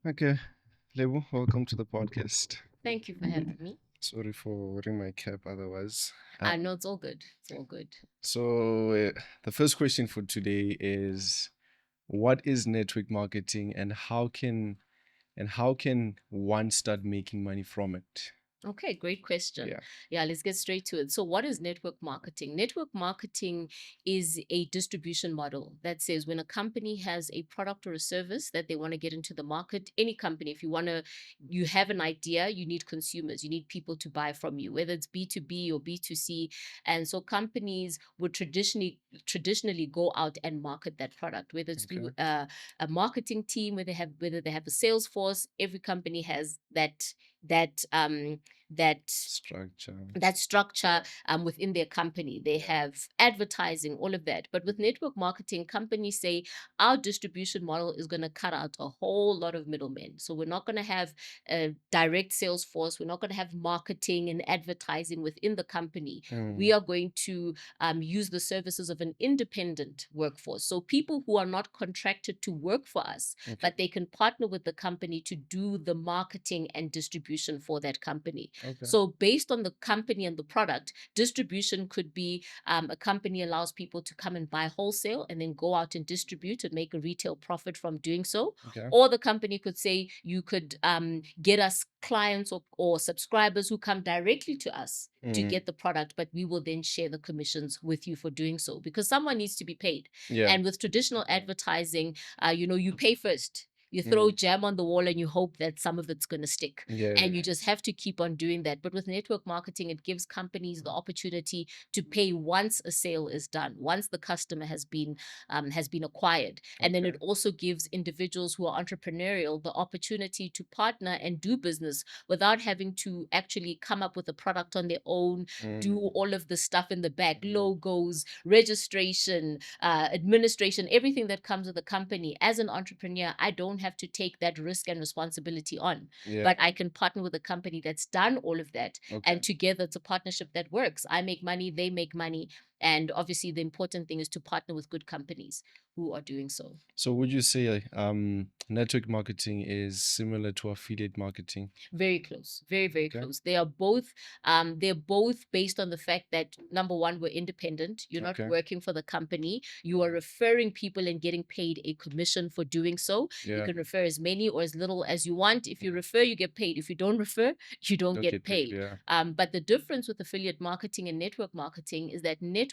Okay, Lebo, welcome to the podcast. Thank you for having me. Sorry for wearing my cap otherwise. I know it's all good. It's all good. So, the first question for today is what is network marketing and how can one start making money from it? Okay, great question. Yeah. Yeah, let's get straight to it. So, what is network marketing? Network marketing is a distribution model that says when a company has a product or a service that they want to get into the market, any company, if you have an idea, you need consumers, you need people to buy from you, whether it's B2B or B2C. And so companies would traditionally go out and market that product, whether it's through a marketing team, whether they have a sales force. Every company has that that Structure. that structure within their company. They have advertising, all of that. But with network marketing, companies say our distribution model is going to cut out a whole lot of middlemen. So we're not going to have a direct sales force. We're not going to have marketing and advertising within the company. We are going to use the services of an independent workforce. So people who are not contracted to work for us, but they can partner with the company to do the marketing and distribution for that company. So based on the company and the product, distribution could be a company allows people to come and buy wholesale and then go out and distribute and make a retail profit from doing so. Or the company could say you could get us clients or subscribers who come directly to us to get the product, but we will then share the commissions with you for doing so because someone needs to be paid. Yeah. And with traditional advertising, you pay first. You throw jam on the wall and you hope that some of it's going to stick. Yeah. And you just have to keep on doing that. But with network marketing, it gives companies the opportunity to pay once a sale is done, once the customer has been acquired. And then it also gives individuals who are entrepreneurial the opportunity to partner and do business without having to actually come up with a product on their own, do all of the stuff in the back, logos, registration, administration, everything that comes with a company. As an entrepreneur, I don't have to take that risk and responsibility on, but I can partner with a company that's done all of that. And together it's a partnership that works. I make money, they make money. And obviously the important thing is to partner with good companies who are doing so. So would you say network marketing is similar to affiliate marketing? Very close, very, very close. They're both based on the fact that number one, we're independent. You're not working for the company. You are referring people and getting paid a commission for doing so. You can refer as many or as little as you want. If you refer, you get paid. If you don't refer, you don't get paid. But the difference with affiliate marketing and network marketing is that network,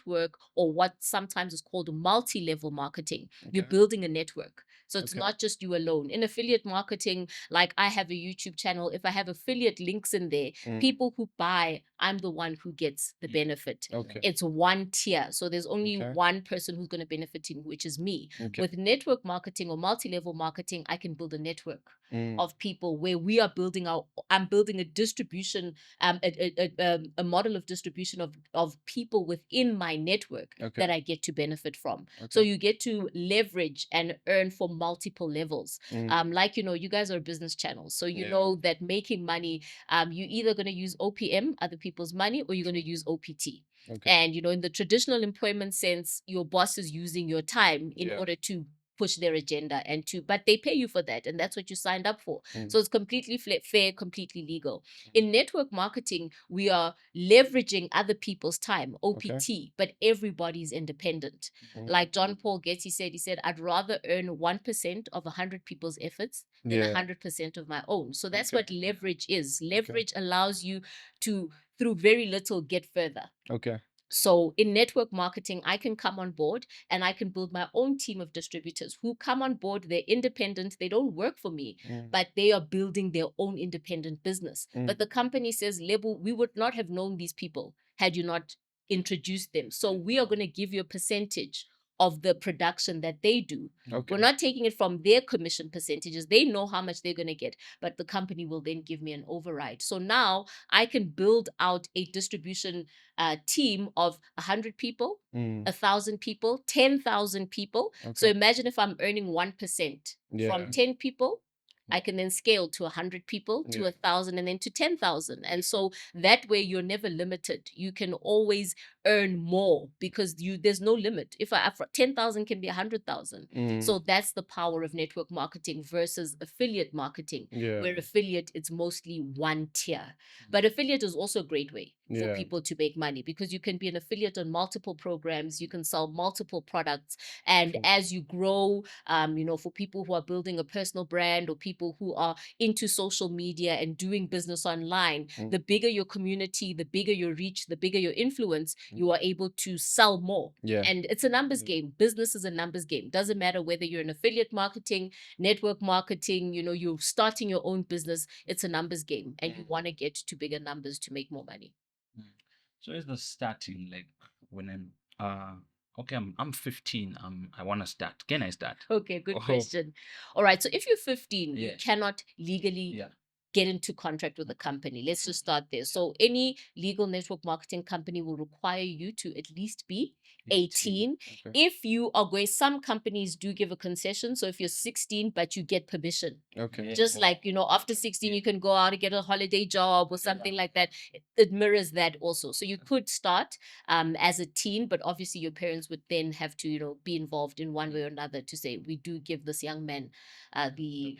or what sometimes is called multi-level marketing, you're building a network. So it's not just you alone. In affiliate marketing, like I have a YouTube channel, if I have affiliate links in there, people who buy, I'm the one who gets the benefit. It's one tier. So there's only one person who's going to benefit, which is me. With network marketing or multi-level marketing, I can build a network of people where I'm building a distribution, a model of distribution of people within my network that I get to benefit from. So you get to leverage and earn for multiple levels. Like, you guys are a business channel. So you know that making money, you're either going to use OPM, other people's money, or you're going to use OPT. And, in the traditional employment sense, your boss is using your time in order to push their agenda but they pay you for that. And that's what you signed up for. So it's completely fair, completely legal. In network marketing, we are leveraging other people's time, OPT, but everybody's independent. Like John Paul Getty said, I'd rather earn 1% of 100 people's efforts than 100% of my own. So that's what leverage is. Leverage allows you to, through very little, get further. So in network marketing, I can come on board and I can build my own team of distributors who come on board. They're independent. They don't work for me, but they are building their own independent business. But the company says, Lebo, we would not have known these people had you not introduced them. So we are going to give you a percentage of the production that they do. We're not taking it from their commission percentages. They know how much they're going to get, but the company will then give me an override. So now I can build out a distribution team of 100 people, 1,000 people, 10,000 people. So imagine if I'm earning 1% from 10 people, I can then scale to 100 people, to 1,000, and then to 10,000. And so that way you're never limited. You can always earn more because there's no limit. If I 10,000 can be 100,000. So that's the power of network marketing versus affiliate marketing, where affiliate it's mostly one tier. But affiliate is also a great way for people to make money because you can be an affiliate on multiple programs, you can sell multiple products, and as you grow, for people who are building a personal brand or people who are into social media and doing business online, the bigger your community, the bigger your reach, the bigger your influence, you are able to sell more. And it's a numbers game. Business is a numbers game. Doesn't matter whether you're in affiliate marketing, network marketing, you're starting your own business, it's a numbers game and you want to get to bigger numbers to make more money. So is the starting like when okay, I'm 15. I want to start. Can I start? Okay, good question. All right. So if you're 15, you cannot legally get into contract with a company. Let's just start there. So any legal network marketing company will require you to at least be 18. If you are going, some companies do give a concession. So if you're 16, but you get permission. Just like, after 16, you can go out and get a holiday job or something like that. It mirrors that also. So you could start as a teen, but obviously your parents would then have to, be involved in one way or another to say, we do give this young man the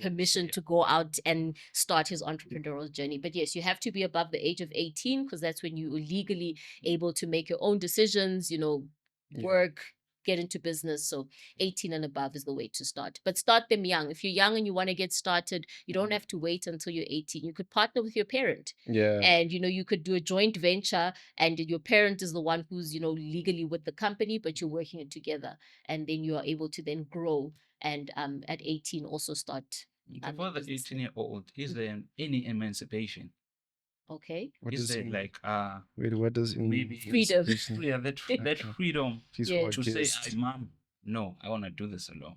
permission to go out and start his entrepreneurial journey. But yes, you have to be above the age of 18 because that's when you are legally able to make your own decisions, work, get into business. So 18 and above is the way to start. But start them young. If you're young and you want to get started, you don't have to wait until you're 18. You could partner with your parent. And you could do a joint venture and your parent is the one who's, legally with the company, but you're working it together. And then you are able to then grow and at 18 also start. For the 18-year-old, is there any emancipation? Okay. What Is does it like wait, what does maybe freedom? Yeah, that freedom Yeah. to say, Mom, no, I want to do this alone.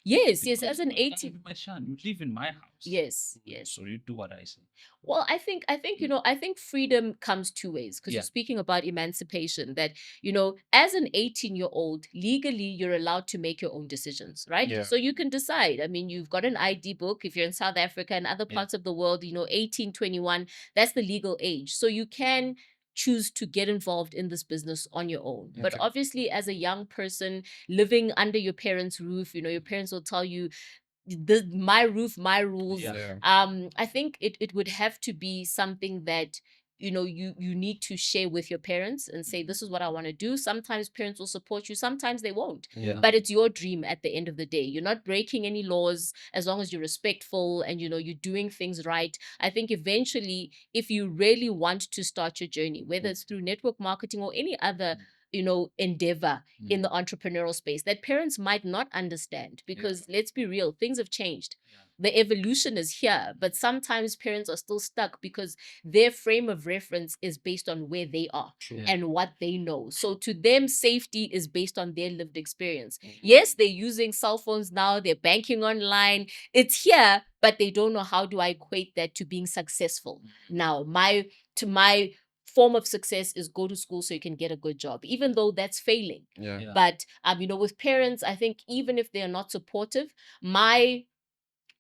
Yes, Because as an I can't 18. be my son. You live in my house. Yes. So you do what I say. Well, I think I think freedom comes two ways because you're speaking about emancipation that as an 18-year-old legally you're allowed to make your own decisions, right? So you can decide. I mean, you've got an ID book if you're in South Africa and other parts of the world, 18, 21, that's the legal age. So you can choose to get involved in this business on your own. But obviously as a young person living under your parents' roof, your parents will tell you my roof, my rules. I think it would have to be something that you need to share with your parents and say, this is what I want to do. Sometimes parents will support you, sometimes they won't. But it's your dream at the end of the day. You're not breaking any laws as long as you're respectful and you're doing things right. I think eventually, if you really want to start your journey, whether it's through network marketing or any other endeavor in the entrepreneurial space that parents might not understand because let's be real, things have changed. The evolution is here, but sometimes parents are still stuck because their frame of reference is based on where they are and what they know. So to them, safety is based on their lived experience. Yes, they're using cell phones now, they're banking online, it's here, but they don't know how do I equate that to being successful. Now, my form of success is go to school so you can get a good job, even though that's failing. But with parents, I think even if they are not supportive, my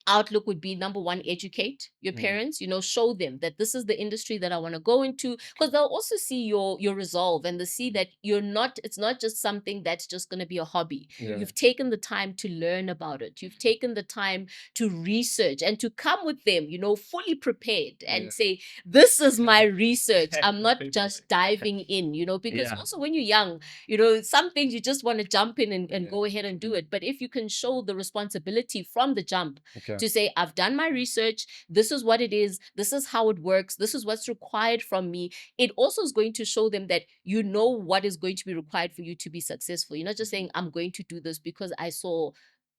outlook would be number one, educate your parents, show them that this is the industry that I want to go into, because they'll also see your resolve and they see that it's not just something that's just going to be a hobby. You've taken the time to learn about it. You've taken the time to research and to come with them, fully prepared and say, this is my research. I'm not just diving in, because also when you're young, some things you just want to jump in and go ahead and do it. But if you can show the responsibility from the jump, to say, I've done my research, this is what it is, this is how it works, this is what's required from me, it also is going to show them that you know what is going to be required for you to be successful. You're not just saying, I'm going to do this because I saw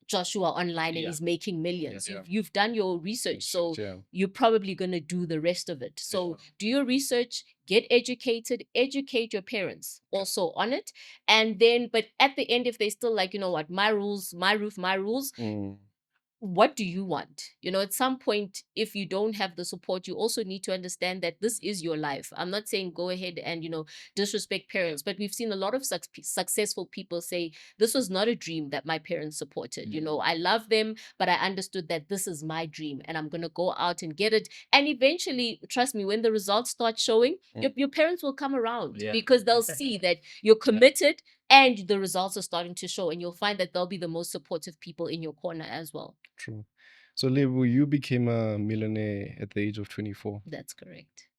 Joshua online and he's making millions. You've done your research, so you're probably going to do the rest of it. So do your research, get educated, educate your parents also on it. And then, but at the end, if they still like, you know what, my rules, my roof, my rules, what do you want? At some point, if you don't have the support, you also need to understand that this is your life. I'm not saying go ahead and, disrespect parents, but we've seen a lot of successful people say, this was not a dream that my parents supported. I love them, but I understood that this is my dream and I'm going to go out and get it. And eventually, trust me, when the results start showing, your parents will come around because they'll see that you're committed and the results are starting to show, and you'll find that they'll be the most supportive people in your corner as well. True. So, Lebo, you became a millionaire at the age of 24. That's correct.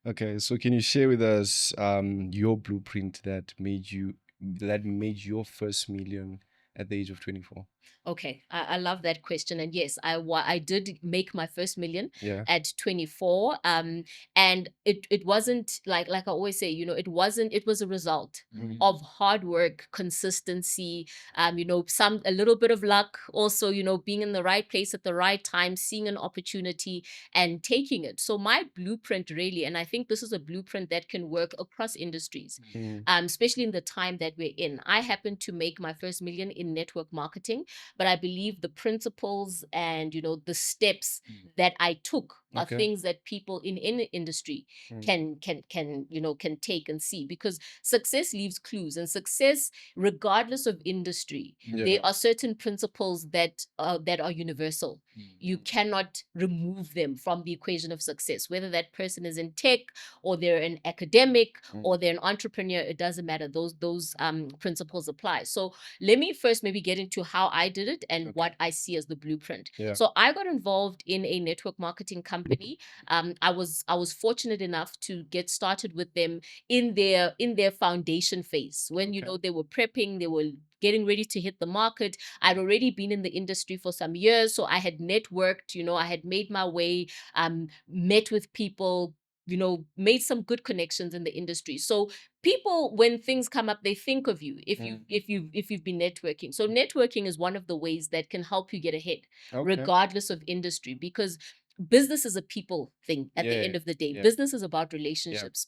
Okay, so can you share with us your blueprint that made your first million at the age of 24? Okay, I love that question, and yes, I did make my first million Yeah. at 24. And it wasn't like I always say, it was a result of hard work, consistency, a little bit of luck, also, being in the right place at the right time, seeing an opportunity and taking it. So my blueprint really, and I think this is a blueprint that can work across industries, especially in the time that we're in. I happened to make my first million in network marketing, but I believe the principles and the steps that I took are things that people in any industry can take and see, because success leaves clues, and success, regardless of industry, there are certain principles that are universal. You cannot remove them from the equation of success, whether that person is in tech or they're an academic or they're an entrepreneur. It doesn't matter. Those principles apply. So let me first maybe get into how I did it and what I see as the blueprint. So I got involved in a network marketing company. I was fortunate enough to get started with them in their foundation phase, when they were prepping, they were getting ready to hit the market. I'd already been in the industry for some years, so I had networked, I had made my way, met with people, made some good connections in the industry. So people, when things come up, they think of you if you've been networking. So networking is one of the ways that can help you get ahead, regardless of industry, because business is a people thing at the end of the day. Business is about relationships.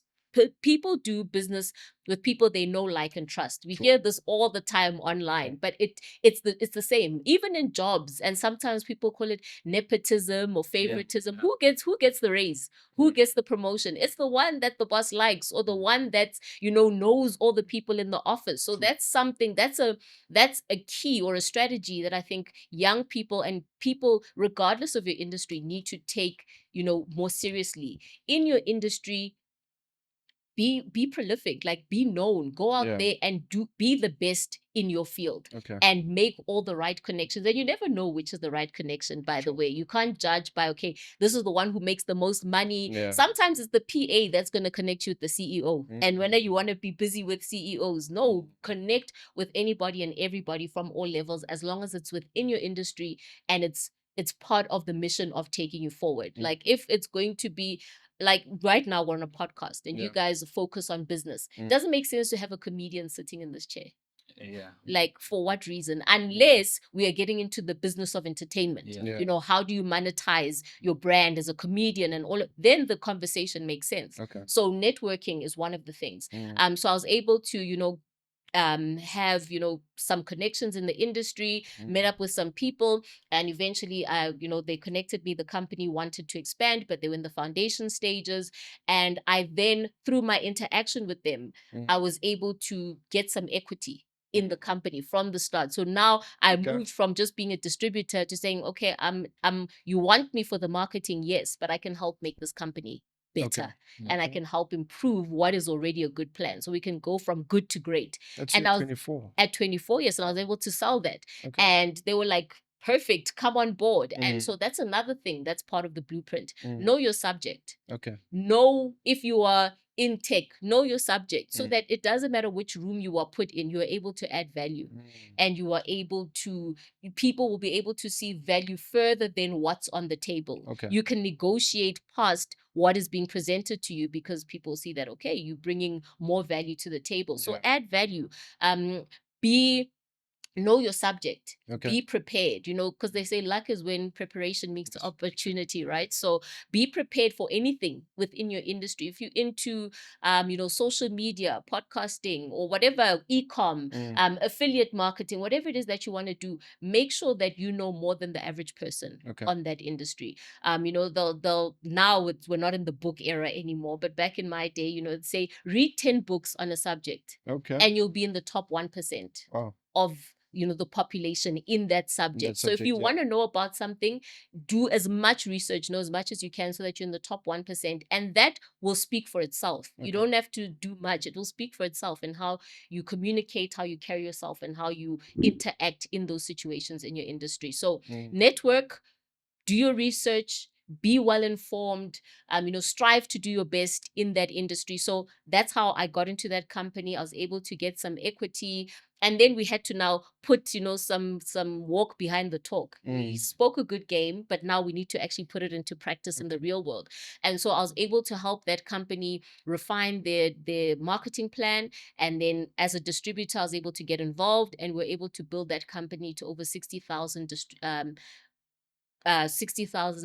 People do business with people they know, like, and trust. We hear this all the time online, but it's the same even in jobs. And sometimes people call it nepotism or favoritism. Who gets the raise? Who gets the promotion? It's the one that the boss likes, or the one that knows all the people in the office. So that's something that's a key or a strategy that I think young people and people, regardless of your industry, need to take more seriously. In your industry, be prolific, like be known, go out there and be the best in your field, and make all the right connections. And you never know which is the right connection, by the way. You can't judge by, okay, this is the one who makes the most money. Sometimes it's the PA that's going to connect you with the CEO. And whenever you want to be busy with CEOs, no, connect with anybody and everybody from all levels, as long as it's within your industry and it's part of the mission of taking you forward. Like, if it's going to be, like, right now we're on a podcast and you guys focus on business, it doesn't make sense to have a comedian sitting in this chair. Like, for what reason? Unless we are getting into the business of entertainment. How do you monetize your brand as a comedian and all? Then the conversation makes sense. So networking is one of the things. So I was able to have some connections in the industry, met up with some people, and eventually they connected me. The company wanted to expand, but they were in the foundation stages, and I then, through my interaction with them, I was able to get some equity in the company from the start. So now I moved from just being a distributor to saying, okay, you want me for the marketing, yes, but I can help make this company better, and I can help improve what is already a good plan. So we can go from good to great. That's and at I was 24. at 24 years, and I was able to sell that. And they were like, perfect, come on board. And so that's another thing that's part of the blueprint. Know your subject. Know, if you are in tech, know your subject, so that it doesn't matter which room you are put in, you are able to add value, and you are able to, people will be able to see value further than what's on the table. You can negotiate past what is being presented to you, because people see that, okay, you're bringing more value to the table. So add value. Be know your subject. Okay. Be prepared, because they say luck is when preparation meets opportunity, right? So be prepared for anything within your industry. If you're into social media, podcasting, or whatever, e-com, affiliate marketing, whatever it is that you want to do, make sure that you know more than the average person on that industry. They'll now we're not in the book era anymore, but back in my day, it'd say read 10 books on a subject. Okay. And you'll be in the top 1% of the population in that subject. So if you want to know about something, do as much research, know as much as you can, so that you're in the top 1%, and that will speak for itself. You don't have to do much. It will speak for itself, and how you communicate, how you carry yourself, and how you interact in those situations in your industry. So network, do your research, be well informed, strive to do your best in that industry. So that's how I got into that company. I was able to get some equity, and then we had to now put some walk behind the talk. We spoke a good game, but now we need to actually put it into practice in the real world. And so I was able to help that company refine their marketing plan, and then as a distributor I was able to get involved, and we're able to build that company to over 60,000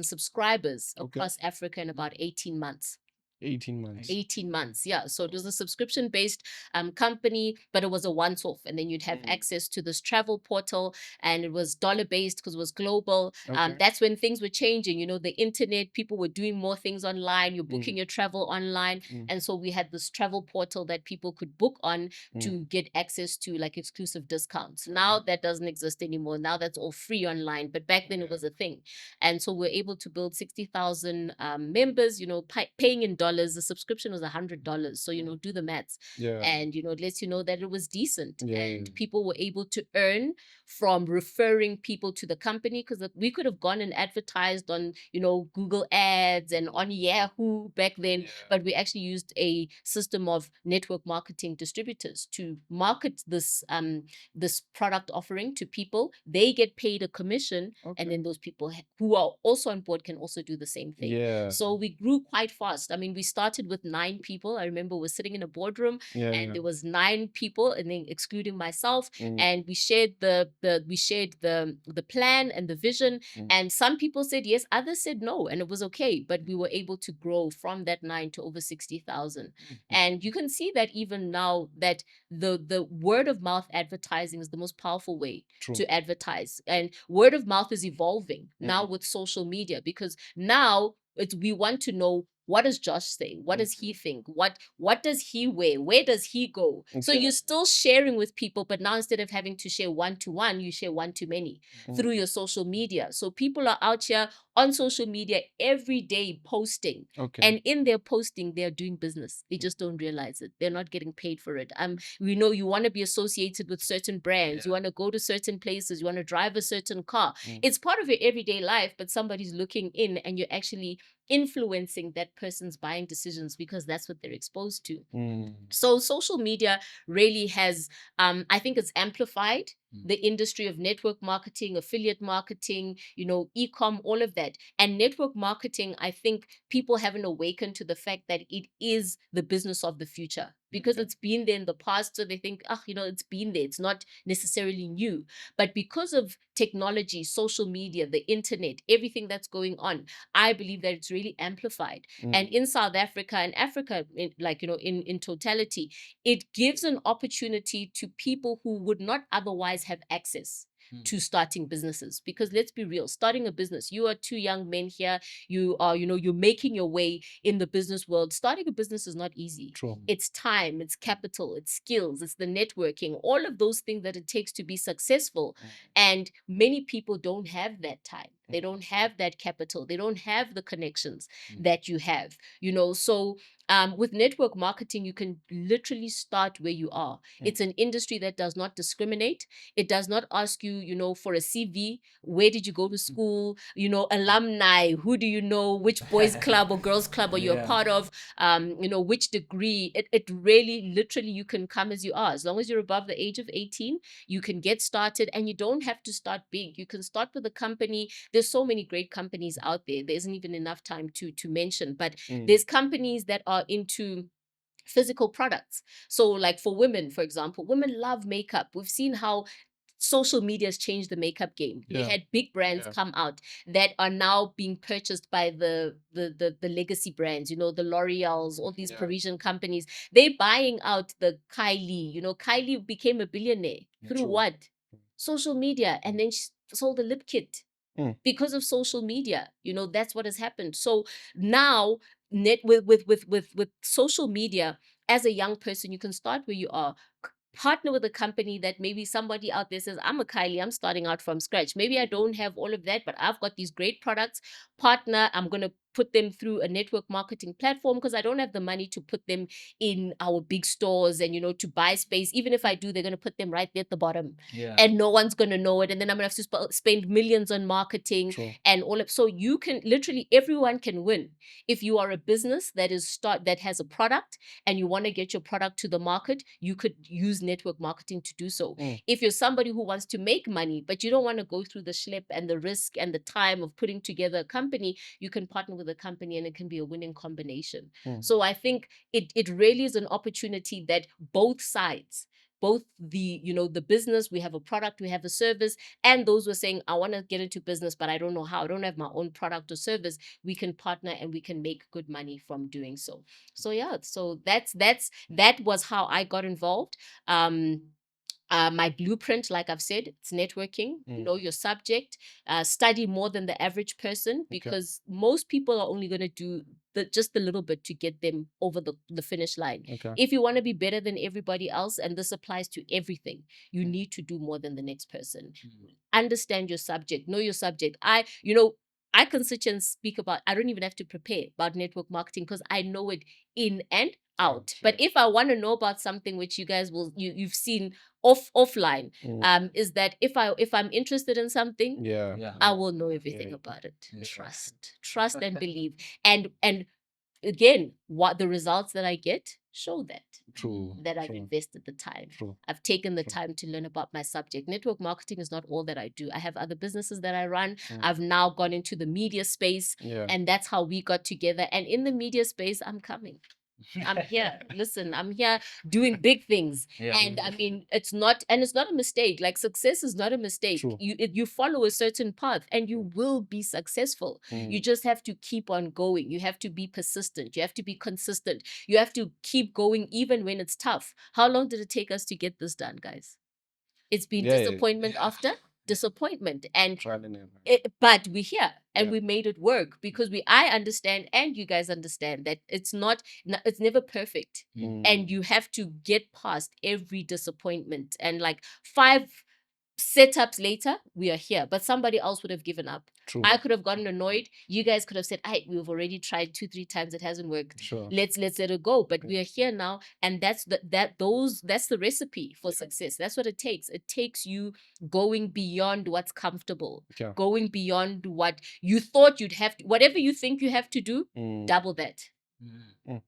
subscribers across Africa in about 18 months. 18 months. 18 months, yeah. So it was a subscription-based company, but it was a once-off. And then you'd have access to this travel portal, and it was dollar-based because it was global. That's when things were changing. The internet, people were doing more things online. You're booking your travel online. And so we had this travel portal that people could book on to get access to like exclusive discounts. Now that doesn't exist anymore. Now that's all free online. But back then it was a thing. And so we're able to build 60,000 members, paying in dollars. The subscription was $100. So, do the maths. And, it lets you know that it was decent. And people were able to earn from referring people to the company, because we could have gone and advertised on, Google ads and on Yahoo back then. But we actually used a system of network marketing distributors to market this product offering to people. They get paid a commission, and then those people who are also on board can also do the same thing. So we grew quite fast. I mean, we started with 9 people. I remember we're sitting in a boardroom, and there was 9 people, and then excluding myself, and we shared the plan and the vision. And some people said yes, others said no, and it was okay. But we were able to grow from that 9 to over 60,000. And you can see that even now, that the word of mouth advertising is the most powerful way to advertise. And word of mouth is evolving now with social media, because now we want to know, what does Josh say? What does he think? What does he wear? Where does he go? So you're still sharing with people, but now instead of having to share one-to-one, you share one-to-many through your social media. So people are out here on social media every day posting. And in their posting, they're doing business. They just don't realize it. They're not getting paid for it. We know you want to be associated with certain brands. You want to go to certain places. You want to drive a certain car. It's part of your everyday life, but somebody's looking in, and you're actually influencing that person's buying decisions, because that's what they're exposed to. So social media really has, I think it's amplified the industry of network marketing, affiliate marketing, e-com, all of that. And network marketing, I think people haven't awakened to the fact that it is the business of the future, because it's been there in the past. So they think, it's been there. It's not necessarily new. But because of technology, social media, the internet, everything that's going on, I believe that it's really amplified. And in South Africa and Africa, in totality, it gives an opportunity to people who would not otherwise have access to starting businesses. Because let's be real, starting a business, you are 2 young men here, you are, you're making your way in the business world. Starting a business is not easy. It's time, it's capital, it's skills, it's the networking, all of those things that it takes to be successful. And many people don't have that time. They don't have that capital. They don't have the connections that you have, So with network marketing, you can literally start where you are. It's an industry that does not discriminate. It does not ask you, for a CV, where did you go to school, alumni, who do you know, which boys club or girls club are you a part of, which degree. It really, literally, you can come as you are. As long as you're above the age of 18, you can get started, and you don't have to start big. You can start with a company. There's so many great companies out there. There isn't even enough time to mention, but there's companies that are into physical products. So like for women, for example, women love makeup. We've seen how social media has changed the makeup game. Yeah. We had big brands Yeah. come out that are now being purchased by the legacy brands, you know, the L'Oreals, all these Yeah. Parisian companies. They're buying out the Kylie. You know, Kylie became a billionaire through True. what? Social media. And then she sold a lip kit Mm. because of social media. You know, that's what has happened. So now with social media, as a young person, you can start where you are. Partner with a company that maybe somebody out there says, I'm a Kylie, I'm starting out from scratch. Maybe I don't have all of that, but I've got these great products. Partner, I'm going to put them through a network marketing platform because I don't have the money to put them in our big stores and, you know, to buy space. Even if I do, they're going to put them right there at the bottom. Yeah. And no one's going to know it. And then I'm going to have to spend millions on marketing. True. And all of, so you can literally, everyone can win. If you are a business that has a product and you want to get your product to the market, you could use network marketing to do so. If you're somebody who wants to make money, but you don't want to go through the schlep and the risk and the time of putting together a company, you can partner with a company and it can be a winning combination. So I think it really is an opportunity that both sides, both the, you know, the business, we have a product, we have a service, and those who are saying, I want to get into business, but I don't know how, I don't have my own product or service, we can partner and we can make good money from doing so. So yeah, so that was how I got involved. My blueprint, like I've said, it's networking, know your subject, study more than the average person, because most people are only going to do just a little bit to get them over the finish line. If you want to be better than everybody else, and this applies to everything, you need to do more than the next person. Understand your subject, know your subject. I can sit and speak about, I don't even have to prepare about network marketing because I know it in and out. But if I want to know about something which you guys you've seen offline, is that if I'm interested in something, I will know everything about it. Trust and believe. And again, what the results that I get show that. That I've invested the time. I've taken the time to learn about my subject. Network marketing is not all that I do. I have other businesses that I run. I've now gone into the media space, and that's how we got together. And in the media space, I'm coming. I'm here. Listen, I'm here doing big things. And I mean, it's not a mistake. Like, success is not a mistake. You follow a certain path and you will be successful. You just have to keep on going. You have to be persistent. You have to be consistent. You have to keep going even when it's tough. How long did it take us to get this done, guys? It's been disappointment after disappointment, and but we're here and we made it work because I understand and you guys understand that it's never perfect, and you have to get past every disappointment. And like 5 setups later, we are here, but somebody else would have given up. I could have gotten annoyed. You guys could have said, "Hey, we've already tried 2-3 times. It hasn't worked. Let's let it go." But we are here now, and that's the recipe for success. That's what it takes. It takes you going beyond what's comfortable, going beyond what you thought you'd have to. Whatever you think you have to do, double that.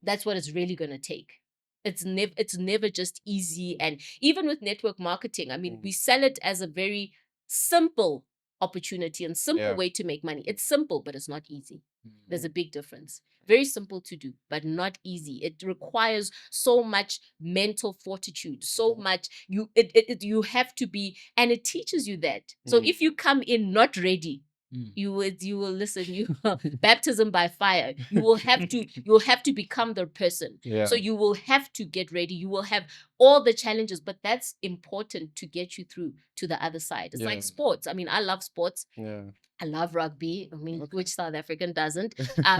That's what it's really gonna take. It's never just easy. And even with network marketing, I mean, we sell it as a very simple opportunity and simple way to make money. It's simple, but it's not easy. There's a big difference. Very simple to do, but not easy. It requires so much mental fortitude, so much you have to be, and it teaches you that. So if you come in not ready, you will listen, baptism by fire. You will have to become the person. So you will have to get ready. You will have all the challenges, but that's important to get you through to the other side. It's like sports. I mean, I love sports. I love rugby. I mean, which South African doesn't?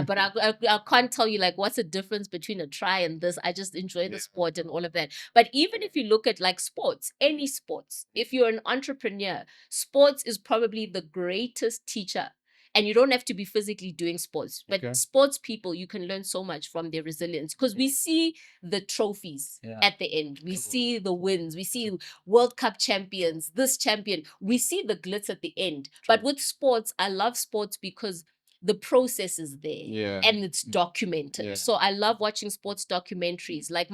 But I can't tell you like what's the difference between a try and this. I just enjoy the sport and all of that. But even if you look at like sports, any sports, if you're an entrepreneur, sports is probably the greatest teacher. And you don't have to be physically doing sports, but sports people, you can learn so much from their resilience, because we see the trophies at the end. We see the wins. We see World Cup champions, this champion. We see the glitz at the end. But with sports, I love sports because the process is there and it's documented. So I love watching sports documentaries. Like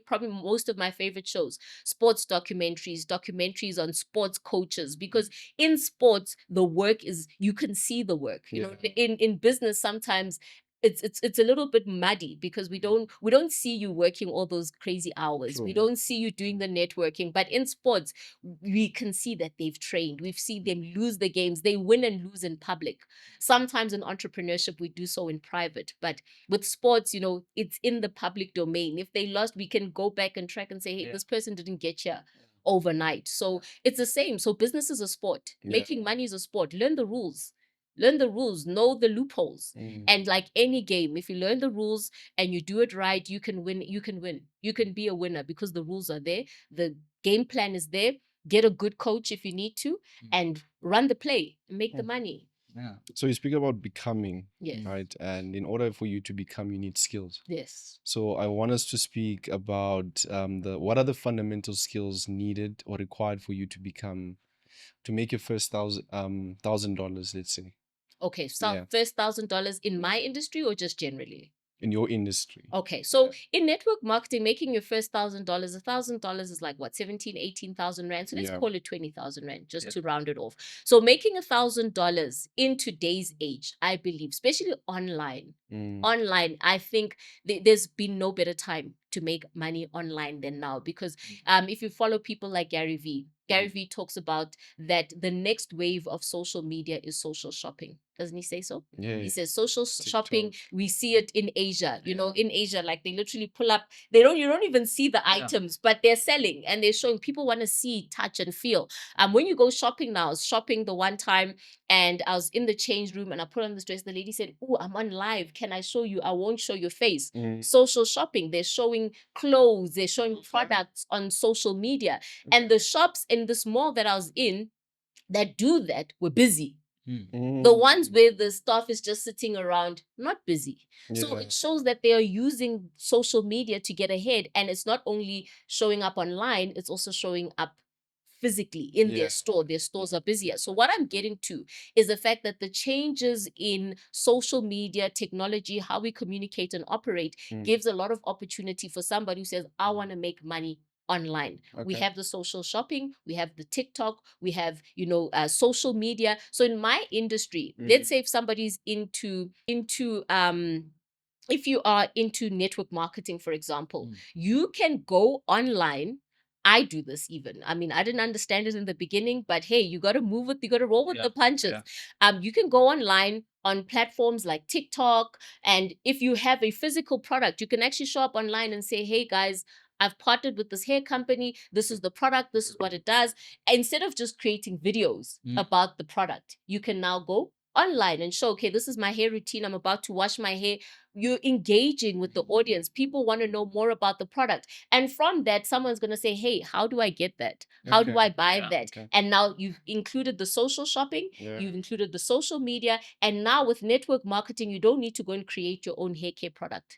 probably most of my favorite shows, sports documentaries on sports coaches, because in sports, the work is, you can see the work. You know, in business, sometimes it's a little bit muddy because we don't see you working all those crazy hours. True. We don't see you doing the networking. But in sports, we can see that they've trained. We've seen them lose the games. They win and lose in public. Sometimes in entrepreneurship, we do so in private. But with sports, it's in the public domain. If they lost, we can go back and track and say, hey, this person didn't get here overnight. So it's the same. So business is a sport. Making money is a sport. Learn the rules. Learn the rules, know the loopholes. And like any game, if you learn the rules and you do it right, you can win. You can win. You can be a winner because the rules are there. The game plan is there. Get a good coach if you need to and run the play and make the money. Yeah. So you speak about becoming, Yes. right? And in order for you to become, you need skills. Yes. So I want us to speak about what are the fundamental skills needed or required for you to make your first $1,000, let's say, Okay, so first $1,000 in my industry or just generally? in your industry. Okay, so in network marketing, making your first $1,000, $1,000 is like what, 17, 18,000 rand. So let's call it 20,000 rand just to round it off. So making $1,000 in today's age, I believe, especially online, I think there's been no better time to make money online than now, because if you follow people like Gary Vee talks about that the next wave of social media is social shopping. Doesn't he say so? Yeah. He says social shopping. We see it in Asia. In Asia, like they literally pull up. You don't even see the items, but they're selling and they're showing. People want to see, touch, and feel. When you go shopping now, I was shopping the one time and I was in the change room and I put on this dress. The lady said, "Oh, I'm on live. Can I show you? I won't show your face." Social shopping. They're showing clothes. They're showing products on social media. And the shops in this mall that I was in that do that were busy. The ones where the staff is just sitting around, not busy. So it shows that they are using social media to get ahead. And it's not only showing up online, it's also showing up physically in their store. Their stores are busier. So what I'm getting to is the fact that the changes in social media, technology, how we communicate and operate gives a lot of opportunity for somebody who says, I want to make money online. We have the social shopping, we have the TikTok, we have, social media. So in my industry, let's say if somebody's if you are into network marketing, for example, you can go online. I do this even. I mean, I didn't understand it in the beginning, but hey, you got to roll with the punches. You can go online on platforms like TikTok. And if you have a physical product, you can actually show up online and say, hey guys, I've partnered with this hair company. This is the product. This is what it does. Instead of just creating videos about the product, you can now go online and show, okay, this is my hair routine. I'm about to wash my hair. You're engaging with the audience. People want to know more about the product. And from that, someone's going to say, hey, how do I get that? How do I buy that? And now you've included the social shopping. You've included the social media. And now with network marketing, you don't need to go and create your own hair care product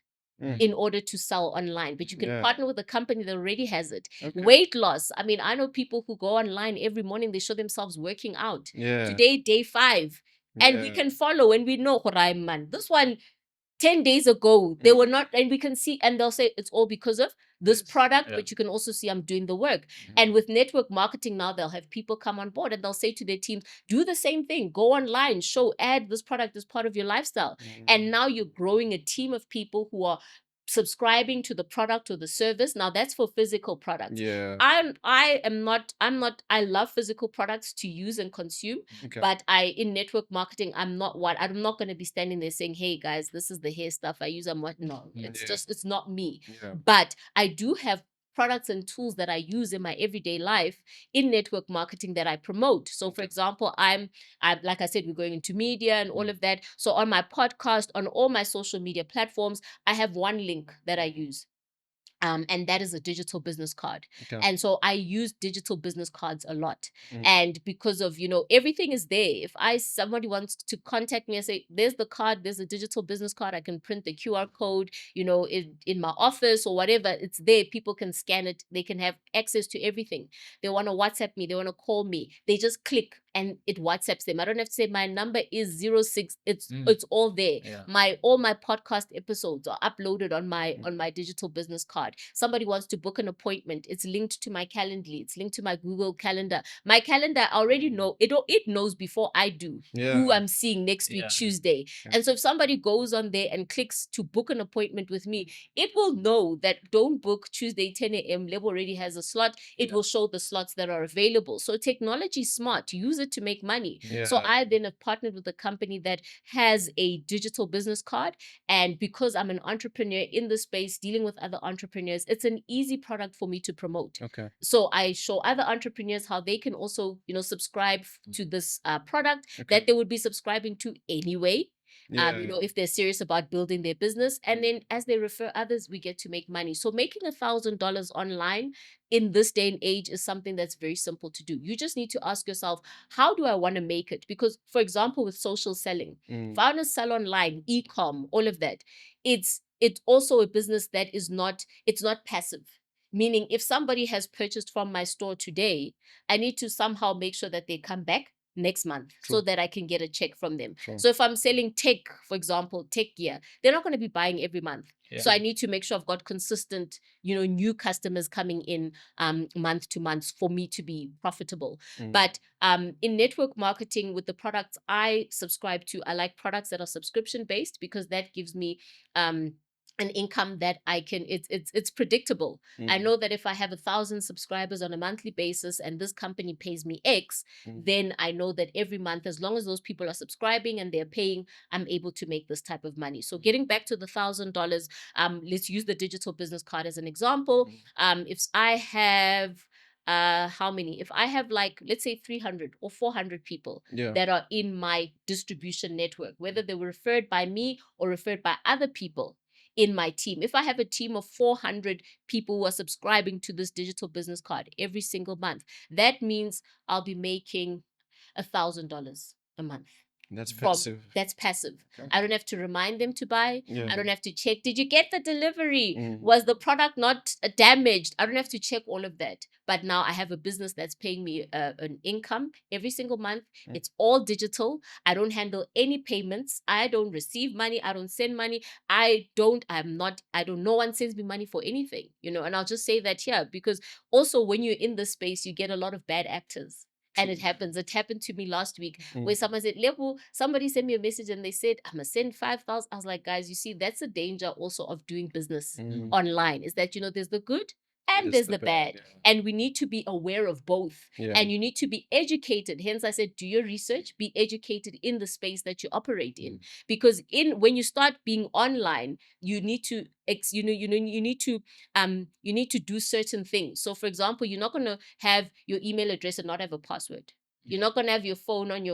in order to sell online, but you can partner with a company that already has it. Weight loss. I mean, I know people who go online every morning, they show themselves working out. Today, day 5. And we can follow and we know, man, this one 10 days ago, they were not, and we can see, and they'll say it's all because of this product, but you can also see I'm doing the work. And with network marketing now, they'll have people come on board and they'll say to their teams, do the same thing, go online, add this product as part of your lifestyle. And now you're growing a team of people who are subscribing to the product or the service. Now that's for physical products. I love physical products to use and consume, but in network marketing, I'm not going to be standing there saying, hey guys, this is the hair stuff I use. It's not me. But I do have products and tools that I use in my everyday life in network marketing that I promote. So for example, I'm like I said, we're going into media and all of that. So on my podcast, on all my social media platforms, I have one link that I use. And that is a digital business card. And so I use digital business cards a lot. And because of, everything is there. If somebody wants to contact me and say, there's the card, there's a digital business card, I can print the QR code, in my office or whatever, it's there. People can scan it. They can have access to everything. They want to WhatsApp me. They want to call me. They just click and it WhatsApps them. I don't have to say my number is 06. It's all there. Yeah. All my podcast episodes are uploaded on my digital business card. Somebody wants to book an appointment, it's linked to my Calendly, it's linked to my Google Calendar. My calendar, I already know it knows before I do who I'm seeing next week, Tuesday. And so if somebody goes on there and clicks to book an appointment with me, it will know that don't book Tuesday 10 a.m. Lebo already has a slot. It will show the slots that are available. So technology is smart. Use it to make money. So I then have partnered with a company that has a digital business card. And because I'm an entrepreneur in the space dealing with other entrepreneurs, it's an easy product for me to promote. Okay. So I show other entrepreneurs how they can also, subscribe to this product that they would be subscribing to anyway. If they're serious about building their business. And then as they refer others, we get to make money. So making $1,000 online in this day and age is something that's very simple to do. You just need to ask yourself, how do I want to make it? Because, for example, with social selling, if I want to sell online, e-com, all of that, it's also a business that it's not passive. Meaning, if somebody has purchased from my store today, I need to somehow make sure that they come back next month so that I can get a check from them. So if I'm selling tech, for example, tech gear, they're not going to be buying every month. So I need to make sure I've got consistent, new customers coming in month to month for me to be profitable. But in network marketing with the products I subscribe to, I like products that are subscription based because that gives me an income that I can, it's predictable. I know that if I have 1,000 subscribers on a monthly basis and this company pays me X, then I know that every month, as long as those people are subscribing and they're paying, I'm able to make this type of money. So getting back to the $1,000, let's use the digital business card as an example. If I have how many? If I have let's say 300 or 400 people that are in my distribution network, whether they were referred by me or referred by other people in my team. If I have a team of 400 people who are subscribing to this digital business card every single month, that means I'll be making $1,000 a month. That's passive. That's passive. Okay. I don't have to remind them to buy. I don't have to check, did you get the delivery? Was the product not damaged? I don't have to check all of that. But now I have a business that's paying me an income every single month. It's all digital. I don't handle any payments. I don't receive money. I don't send money. No one sends me money for anything, and I'll just say that here, because also when you're in this space, you get a lot of bad actors. And it happens. It happened to me last week where someone said, Lebo, somebody sent me a message and they said, I'm going to send 5,000. I was like, guys, you see, that's a danger also of doing business online, is that, there's the good and there's the bad. And we need to be aware of both. And you need to be educated. Hence, I said, do your research, be educated in the space that you operate in. Because when you start being online, you need to you need to do certain things. So for example, you're not going to have your email address and not have a password. You're not going to have your phone and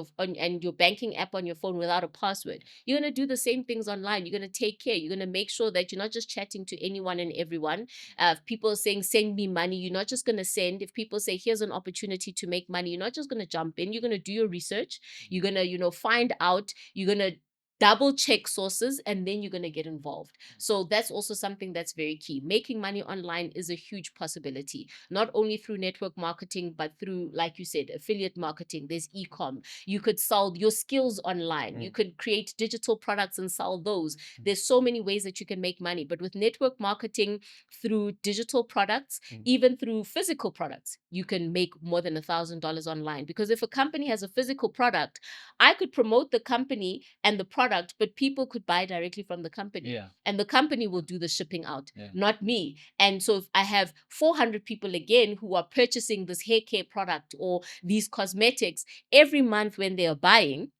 your banking app on your phone without a password. You're going to do the same things online. You're going to take care. You're going to make sure that you're not just chatting to anyone and everyone. If people are saying, send me money, you're not just going to send. If people say, here's an opportunity to make money, you're not just going to jump in. You're going to do your research. You're going to, find out. You're going to double check sources, and then you're going to get involved. So that's also something that's very key. Making money online is a huge possibility, not only through network marketing, but through, like you said, affiliate marketing. There's e-com. You could sell your skills online. You could create digital products and sell those. There's so many ways that you can make money. But with network marketing through digital products, even through physical products, you can make more than $1,000 online. Because if a company has a physical product, I could promote the company and the product, but people could buy directly from the company. And the company will do the shipping out, not me. And so if I have 400 people again who are purchasing this hair care product or these cosmetics, every month when they are buying,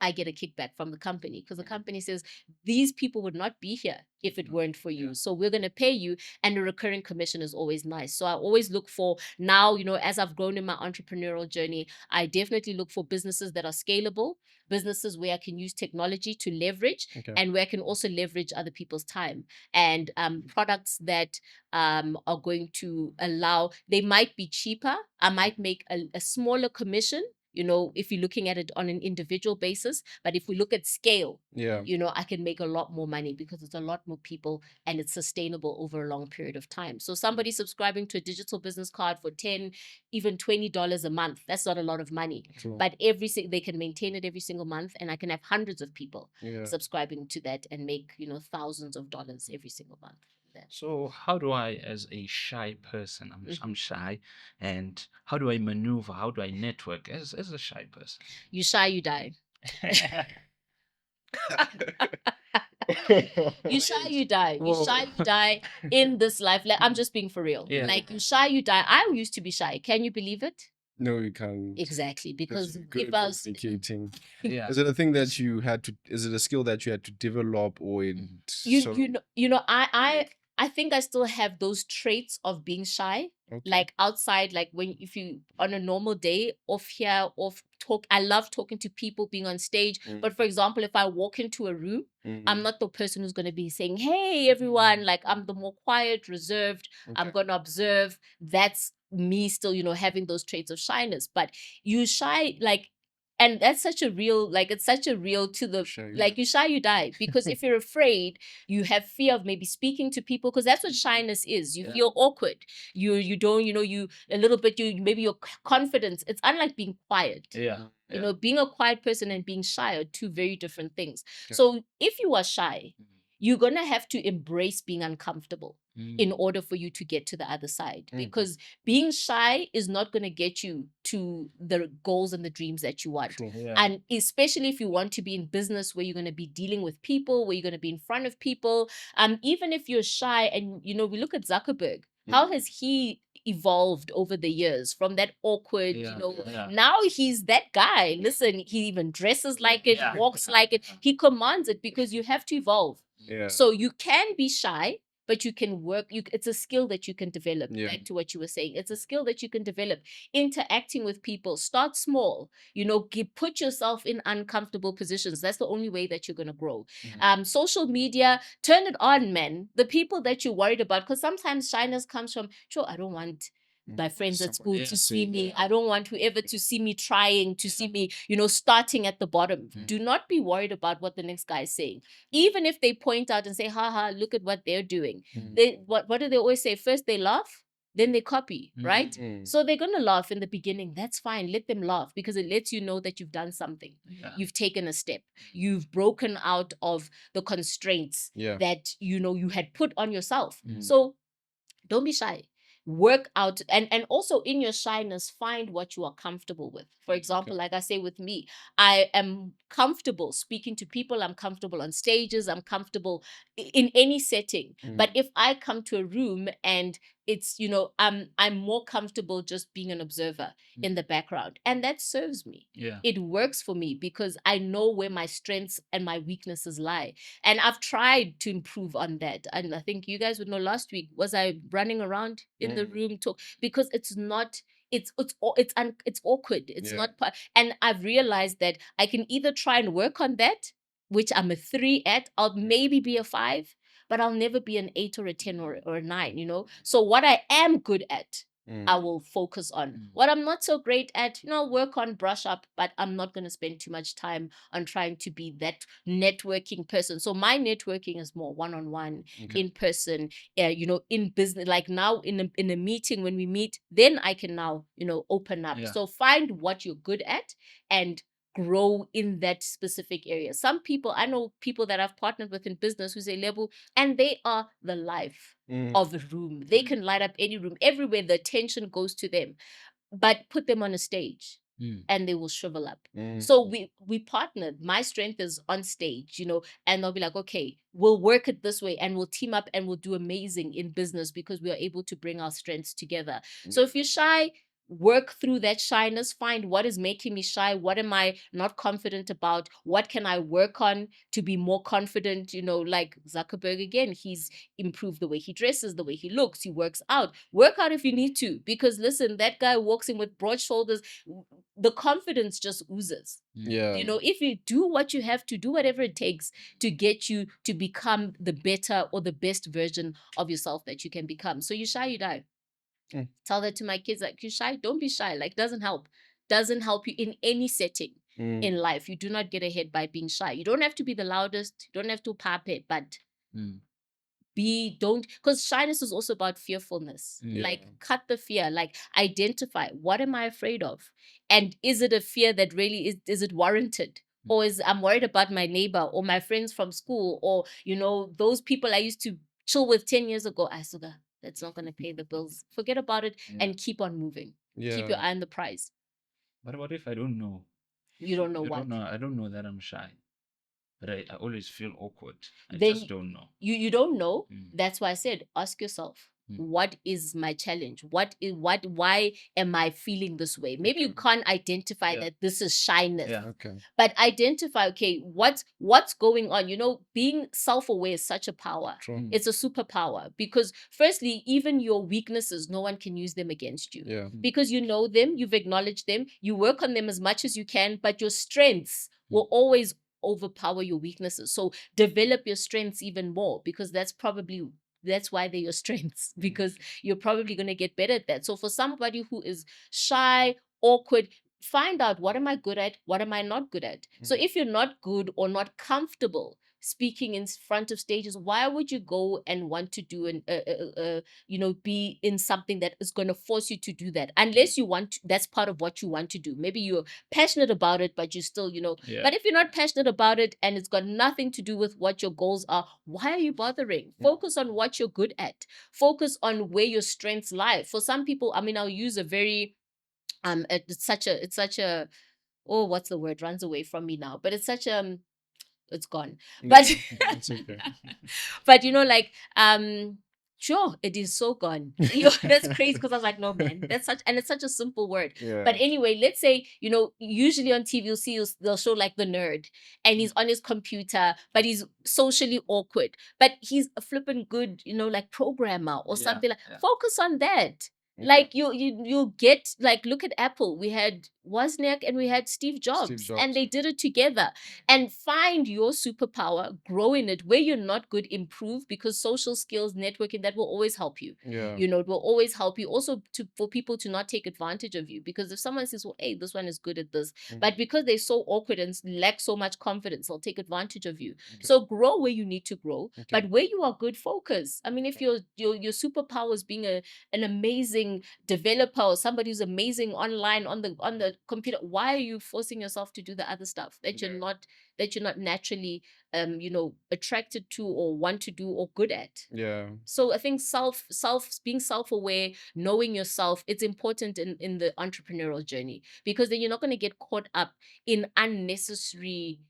I get a kickback from the company, because the company says, these people would not be here if it weren't for you. So we're going to pay you, and a recurring commission is always nice. So I always look for, now, as I've grown in my entrepreneurial journey, I definitely look for businesses that are scalable, businesses where I can use technology to leverage, and where I can also leverage other people's time, and products that are going to allow, they might be cheaper. I might make a smaller commission if you're looking at it on an individual basis. But if we look at scale, Yeah. I can make a lot more money because it's a lot more people and it's sustainable over a long period of time. So somebody subscribing to a digital business card for $10, even $20 a month, that's not a lot of money. True. But they can maintain it every single month, and I can have hundreds of people subscribing to that and make, thousands of dollars every single month. So how do I, as a shy person, I'm shy, and how do I maneuver? How do I network as a shy person? You shy, you die. You shy, you die. You shy, you die in this life. Like, I'm just being for real. Yeah. Like, you shy, you die. I used to be shy. Can you believe it? No, you can't. Exactly, because Good if at I was communicating. Yeah. Is it a thing that you had to? Is it a skill that you had to develop, or it? I think I still have those traits of being shy. Okay. Like outside, like if you on a normal day, off here, off talk. I love talking to people, being on stage. But for example, if I walk into a room, I'm not the person who's going to be saying, "Hey, everyone!" Like, I'm the more quiet, reserved. Okay. I'm going to observe. That's me still, having those traits of shyness. But you shy, like, and that's such a real, like, it's such a real to the, Shy, like, you shy, you die. Because if you're afraid, you have fear of maybe speaking to people, because that's what shyness is. You feel awkward. You don't, you a little bit, maybe your confidence. It's unlike being quiet. Yeah. Being a quiet person and being shy are two very different things. Okay. So if you are shy, you're going to have to embrace being uncomfortable in order for you to get to the other side. Because being shy is not going to get you to the goals and the dreams that you want. True. Yeah. And especially if you want to be in business where you're going to be dealing with people, where you're going to be in front of people. Even if you're shy, and, we look at Zuckerberg, how has he evolved over the years from that awkward, now he's that guy. Listen, he even dresses like it, walks like it. He commands it, because you have to evolve. Yeah. So you can be shy, but you can work. It's a skill that you can develop. Yeah. Back to what you were saying, it's a skill that you can develop. Interacting with people, start small. Put yourself in uncomfortable positions. That's the only way that you're gonna grow. Social media, turn it on, man. The people that you're worried about, because sometimes shyness comes from, sure, I don't want my friends at school to see me. I don't want whoever to see me trying, to see me, starting at the bottom. Do not be worried about what the next guy is saying. Even if they point out and say, haha, look at what they're doing. What do they always say? First they laugh, then they copy, right? So they're going to laugh in the beginning. That's fine. Let them laugh, because it lets you know that you've done something. You've taken a step. You've broken out of the constraints that, you had put on yourself. So don't be shy. Work out, and also in your shyness, find what you are comfortable with. For example, like I say with me, I am comfortable speaking to people. I'm comfortable on stages. I'm comfortable in any setting. But if I come to a room and it's, I'm more comfortable just being an observer in the background, and that serves me. It works for me, because I know where my strengths and my weaknesses lie. And I've tried to improve on that. And I think you guys would know, last week, was I running around in the room because it's not, it's awkward. It's not, and I've realized that I can either try and work on that, which I'm a 3 at, I'll maybe be a 5, but I'll never be an 8 or a 10 or a 9, So what I am good at, I will focus on. What I'm not so great at, work on, brush up, but I'm not going to spend too much time on trying to be that networking person. So my networking is more one-on-one, in person, in business. Like now in a meeting, when we meet, then I can now, open up. So find what you're good at and grow in that specific area. Some people, I know people that I've partnered with in business who say, Lebo, and they are the life of the room. They can light up any room. Everywhere the attention goes to them. But put them on a stage and they will shrivel up. So we partnered. My strength is on stage, and they'll be like, okay, we'll work it this way, and we'll team up and we'll do amazing in business, because we are able to bring our strengths together. So if you're shy, work through that shyness, find what is making me shy, what am I not confident about, what can I work on to be more confident. Like Zuckerberg, again, he's improved the way he dresses, the way he looks, he works out if you need to, because listen, that guy walks in with broad shoulders, the confidence just oozes. If you do what you have to do, whatever it takes to get you to become the better or the best version of yourself that you can become. So you shy, you die. Tell that to my kids, like, you shy, don't be shy. Like, doesn't help. doesn't help you in any setting in life. You do not get ahead by being shy. You don't have to be the loudest, you don't have to pop it, but don't, because shyness is also about fearfulness. Like, cut the fear, like identify, what am I afraid of, and is it a fear that really is it warranted, or is I'm worried about my neighbor or my friends from school, or those people I used to chill with 10 years ago. Asuga, that's not going to pay the bills, forget about it, and keep on moving. Keep your eye on the prize. But what if I don't know? You don't know what? I don't know that I'm shy, but I always feel awkward. I Then just don't know. You don't know. That's why I said, ask yourself, what is my challenge? Why am I feeling this way? Maybe you can't identify that this is shyness. But identify, okay, what's going on? Being self-aware is such a power. It's a superpower, because firstly, even your weaknesses, no one can use them against you. Because you know them, you've acknowledged them, you work on them as much as you can, but your strengths will always overpower your weaknesses. So develop your strengths even more, because that's why they're your strengths, because you're probably going to get better at that. So for somebody who is shy, awkward, find out, what am I good at? What am I not good at? So if you're not good or not comfortable speaking in front of stages, why would you go and want to do be in something that is going to force you to do that, unless you want to, that's part of what you want to do. Maybe you're passionate about it, but you still, but if you're not passionate about it and it's got nothing to do with what your goals are, why are you bothering? Focus on what you're good at. Focus on where your strengths lie. For some people, I'll use a very it's such a oh, what's the word, runs away from me now, but it's such it's gone. But it's okay. but sure, it is so gone. That's crazy, because I was like, no, man, it's such a simple word. But anyway, let's say, usually on TV they'll show like the nerd, and he's on his computer, but he's socially awkward, but he's a flippin' good, like programmer or something. Focus on that. Like you get, like, look at Apple. We had Wozniak and we had Steve Jobs, and they did it together. And find your superpower, grow in it. Where you're not good, improve, because social skills, networking, that will always help you. It will always help you. Also, for people to not take advantage of you, because if someone says, well, hey, this one is good at this, but because they're so awkward and lack so much confidence, they'll take advantage of you. So grow where you need to grow, but where you are good, focus. If your superpower is being an amazing developer, or somebody who's amazing online on the computer, why are you forcing yourself to do the other stuff that you're not naturally attracted to, or want to do, or good at? So I think being self-aware, knowing yourself, it's important in the entrepreneurial journey, because then you're not going to get caught up in unnecessary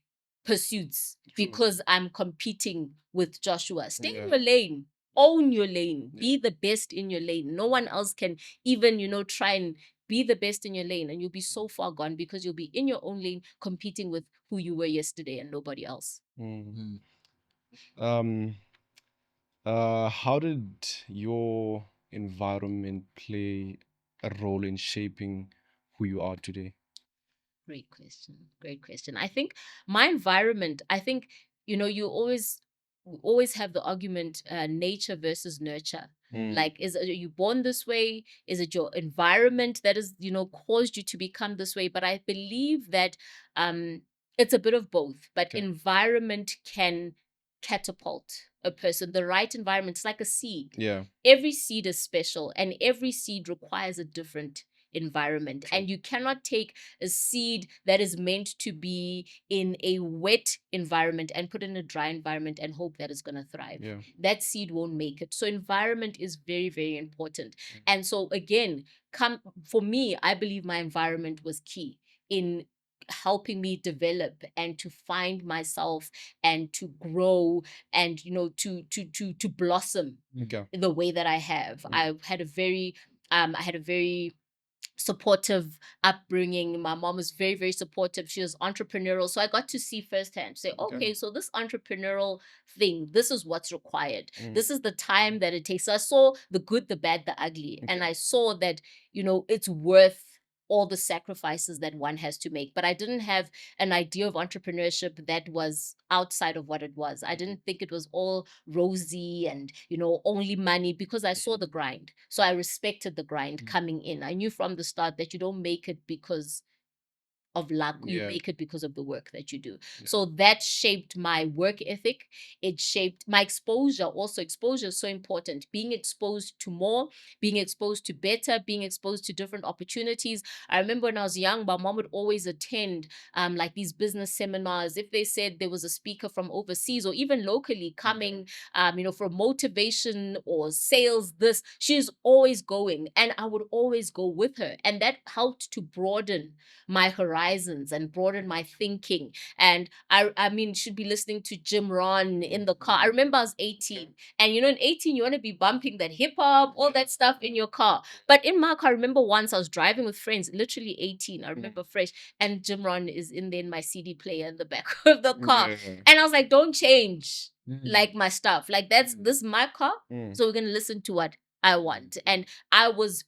pursuits. Because I'm competing with Joshua. Stay in your lane. Own your lane. Be the best in your lane. No one else can even, try and be the best in your lane, and you'll be so far gone, because you'll be in your own lane competing with who you were yesterday and nobody else. How did your environment play a role in shaping who you are today? Great question. I think my environment, you always have the argument, nature versus nurture. Like, are you born this way? Is it your environment that is, caused you to become this way? But I believe that it's a bit of both. But environment can catapult a person. The right environment, it's like a seed. Every seed is special, and every seed requires a different environment. And you cannot take a seed that is meant to be in a wet environment and put in a dry environment and hope that it's going to thrive. That seed won't make it. So environment is very, very important. And so again, for me, I believe my environment was key in helping me develop and to find myself and to grow and to blossom the way that I have. I had a very supportive upbringing. My mom was very, very supportive. She was entrepreneurial. So I got to see firsthand, say, okay, so this entrepreneurial thing, this is what's required. This is the time that it takes. So I saw the good, the bad, the ugly. And I saw that, it's worth all the sacrifices that one has to make. But I didn't have an idea of entrepreneurship that was outside of what it was. I didn't think it was all rosy and, only money, because I saw the grind. So I respected the grind coming in. I knew from the start that you don't make it because of luck. You make it because of the work that you do. So that shaped my work ethic. It shaped my exposure. Also, exposure is so important. Being exposed to more, being exposed to better, being exposed to different opportunities. I remember when I was young, my mom would always attend like these business seminars. If they said there was a speaker from overseas or even locally coming, for motivation or sales, she's always going. And I would always go with her. And that helped to broaden my horizons and broaden my thinking. And I mean, should be listening to Jim Ron in the car. I remember I was 18, and in 18, you want to be bumping that hip hop, all that stuff in your car. But in my car, I remember once I was driving with friends, literally 18, I remember fresh, and Jim Ron is in there in my CD player in the back of the car. And I was like, don't change like my stuff. Like this is my car. So we're gonna listen to what I want. And I was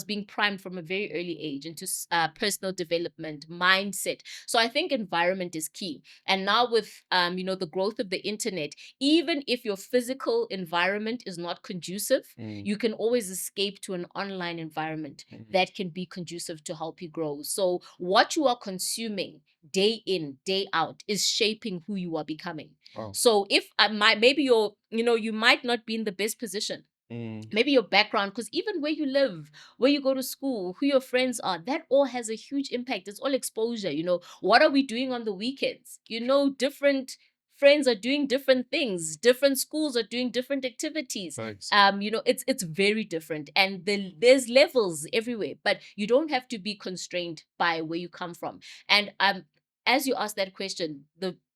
being primed from a very early age into personal development, mindset. So I think environment is key. And now with, the growth of the internet, even if your physical environment is not conducive, you can always escape to an online environment that can be conducive to help you grow. So what you are consuming day in, day out is shaping who you are becoming. Wow. So if maybe you might not be in the best position, maybe your background, because even where you live, where you go to school, who your friends are, that all has a huge impact. It's all exposure. What are we doing on the weekends? Different friends are doing different things. Different schools are doing different activities. Thanks. It's very different, and there's levels everywhere. But you don't have to be constrained by where you come from. And as you asked that question,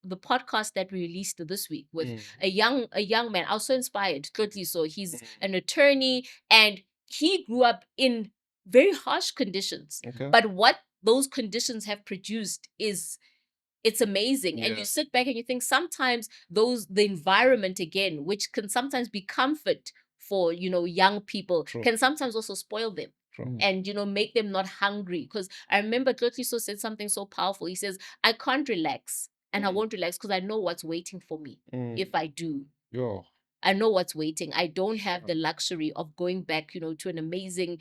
the podcast that we released this week with a young man, I was so inspired. Totally. So he's an attorney, and he grew up in very harsh conditions. Okay. But what those conditions have produced it's amazing. Yeah. And you sit back and you think sometimes the environment again, which can sometimes be comfort for, young people, True. Can sometimes also spoil them. True. And, make them not hungry. Because I remember Tlotliso said something so powerful. He says, I can't relax, and I won't relax because I know what's waiting for me if I do. Yeah. I know what's waiting. I don't have the luxury of going back, to an amazing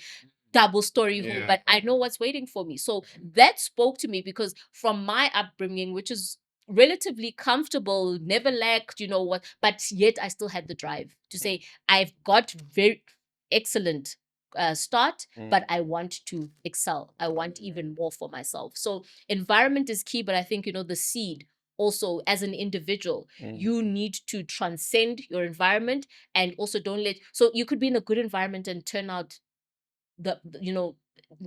double story home, but I know what's waiting for me. So that spoke to me because from my upbringing, which is relatively comfortable, never lacked, what, but yet I still had the drive to say, I've got very excellent start, but I want to excel. I want even more for myself. So environment is key, but I think, the seed also as an individual, you need to transcend your environment and also so you could be in a good environment and turn out the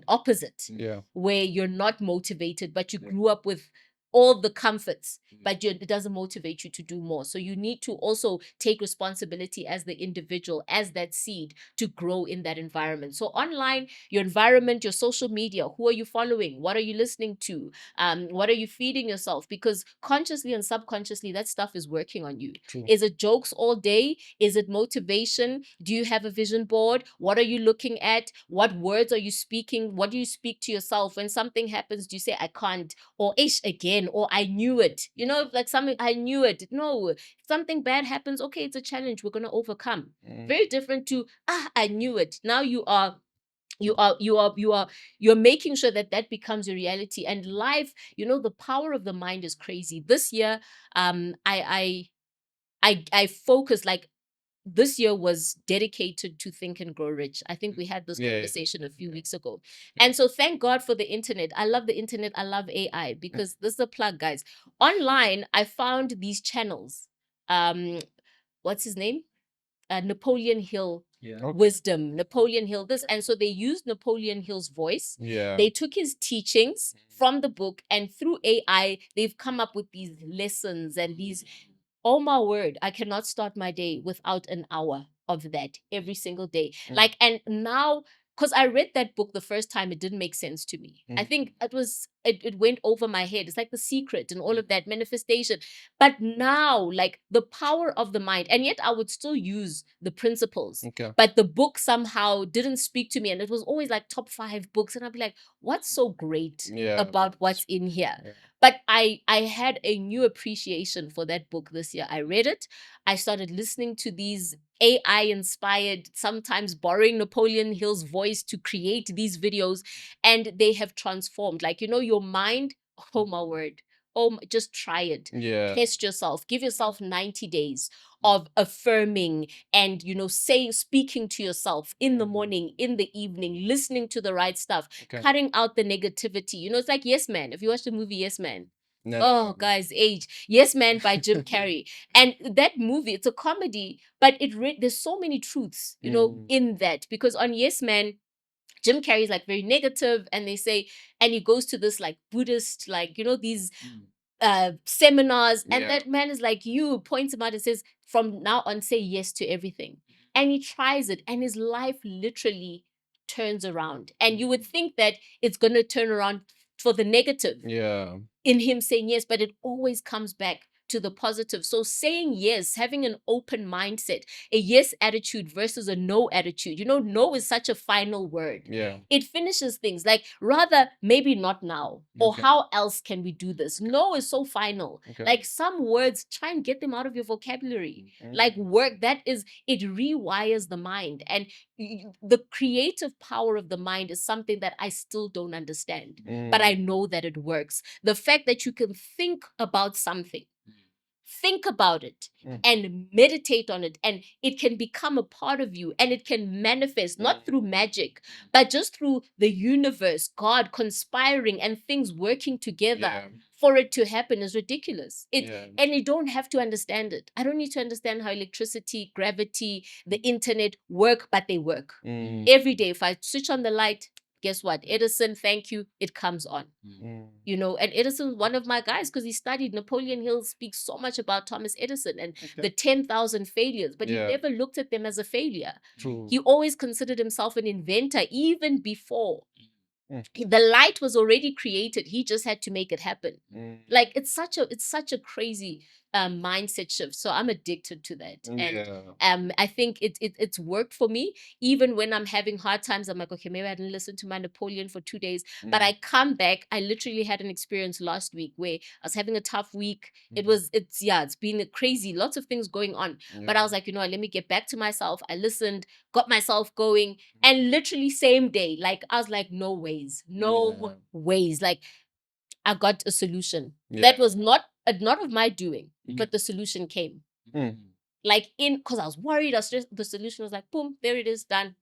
opposite, where you're not motivated, but you grew up with all the comforts, but it doesn't motivate you to do more. So you need to also take responsibility as the individual, as that seed, to grow in that environment. So online, your environment, your social media, who are you following? What are you listening to? What are you feeding yourself? Because consciously and subconsciously, that stuff is working on you. True. Is it jokes all day? Is it motivation? Do you have a vision board? What are you looking at? What words are you speaking? What do you speak to yourself? When something happens, do you say, I can't, or ish again, or I knew it? Like something, I knew it. No, if something bad happens, okay, it's a challenge. We're going to overcome. Very different to, I knew it. Now you're making sure that becomes your reality. And life, the power of the mind is crazy. This year, I focused, like, this year was dedicated to Think and Grow Rich. I think we had this conversation a few weeks ago. And so thank God for the internet. I love the internet. I love AI because this is a plug, guys. Online, I found these channels. What's his name? Napoleon Hill. Wisdom, Napoleon Hill, this. And so they used Napoleon Hill's voice. Yeah. They took his teachings from the book, and through AI, they've come up with these lessons and these. Oh my word, I cannot start my day without an hour of that every single day. And now because I read that book the first time, it didn't make sense to me. I think it went over my head. It's like The Secret and all of that manifestation. But now, like the power of the mind, and yet I would still use the principles. Okay. But the book somehow didn't speak to me, and it was always like top 5 books, and I'd be like, "What's so great about what's in here?" Yeah. But I had a new appreciation for that book this year. I read it. I started listening to these AI inspired, sometimes borrowing Napoleon Hill's voice to create these videos, and they have transformed. Like, your mind, oh my word. Just try it. Yeah. Test yourself. Give yourself 90 days of affirming and, speaking to yourself in the morning, in the evening, listening to the right stuff, cutting out the negativity. It's like Yes Man. If you watch the movie Yes Man, guys, age. Yes Man by Jim Carrey. And that movie, it's a comedy, but there's so many truths, in that. Because on Yes Man, Jim Carrey is like very negative, and they say, and he goes to this like Buddhist, like, these seminars, and that man is like, points him out and says, from now on, say yes to everything. And he tries it, and his life literally turns around. And you would think that it's going to turn around for the negative. Yeah. In him saying yes, but it always comes back to the positive. So saying yes, having an open mindset, a yes attitude versus a no attitude. No is such a final word. Yeah. It finishes things. Like, rather, maybe not now. Or how else can we do this? No is so final. Like, some words, try and get them out of your vocabulary. Like, work, it rewires the mind. And the creative power of the mind is something that I still don't understand. But I know that it works. The fact that you can think about something, think about it, and meditate on it, and it can become a part of you, and it can manifest not through magic, but just through the universe, God conspiring and things working together for it to happen, is ridiculous. And you don't have to understand it. I don't need to understand how electricity, gravity, the internet work, but they work. Every day, if I switch on the light, guess what? Edison, thank you, it comes on. And Edison's one of my guys because he studied. Napoleon Hill speaks so much about Thomas Edison and the 10,000 failures, but he never looked at them as a failure. True. He always considered himself an inventor, even before the light was already created. He just had to make it happen. Like, it's such a crazy mindset shift. So I'm addicted to that. And I think it's worked for me. Even when I'm having hard times, I'm like, okay, maybe I didn't listen to my Napoleon for 2 days. But I come back. I literally had an experience last week where I was having a tough week. It's been crazy, lots of things going on. But I was like, let me get back to myself. I listened, got myself going, and literally same day, like, I was like, no ways. Like, I got a solution. That was not of my doing, but the solution came. Like, because I was worried, the solution was like, boom, there it is, done.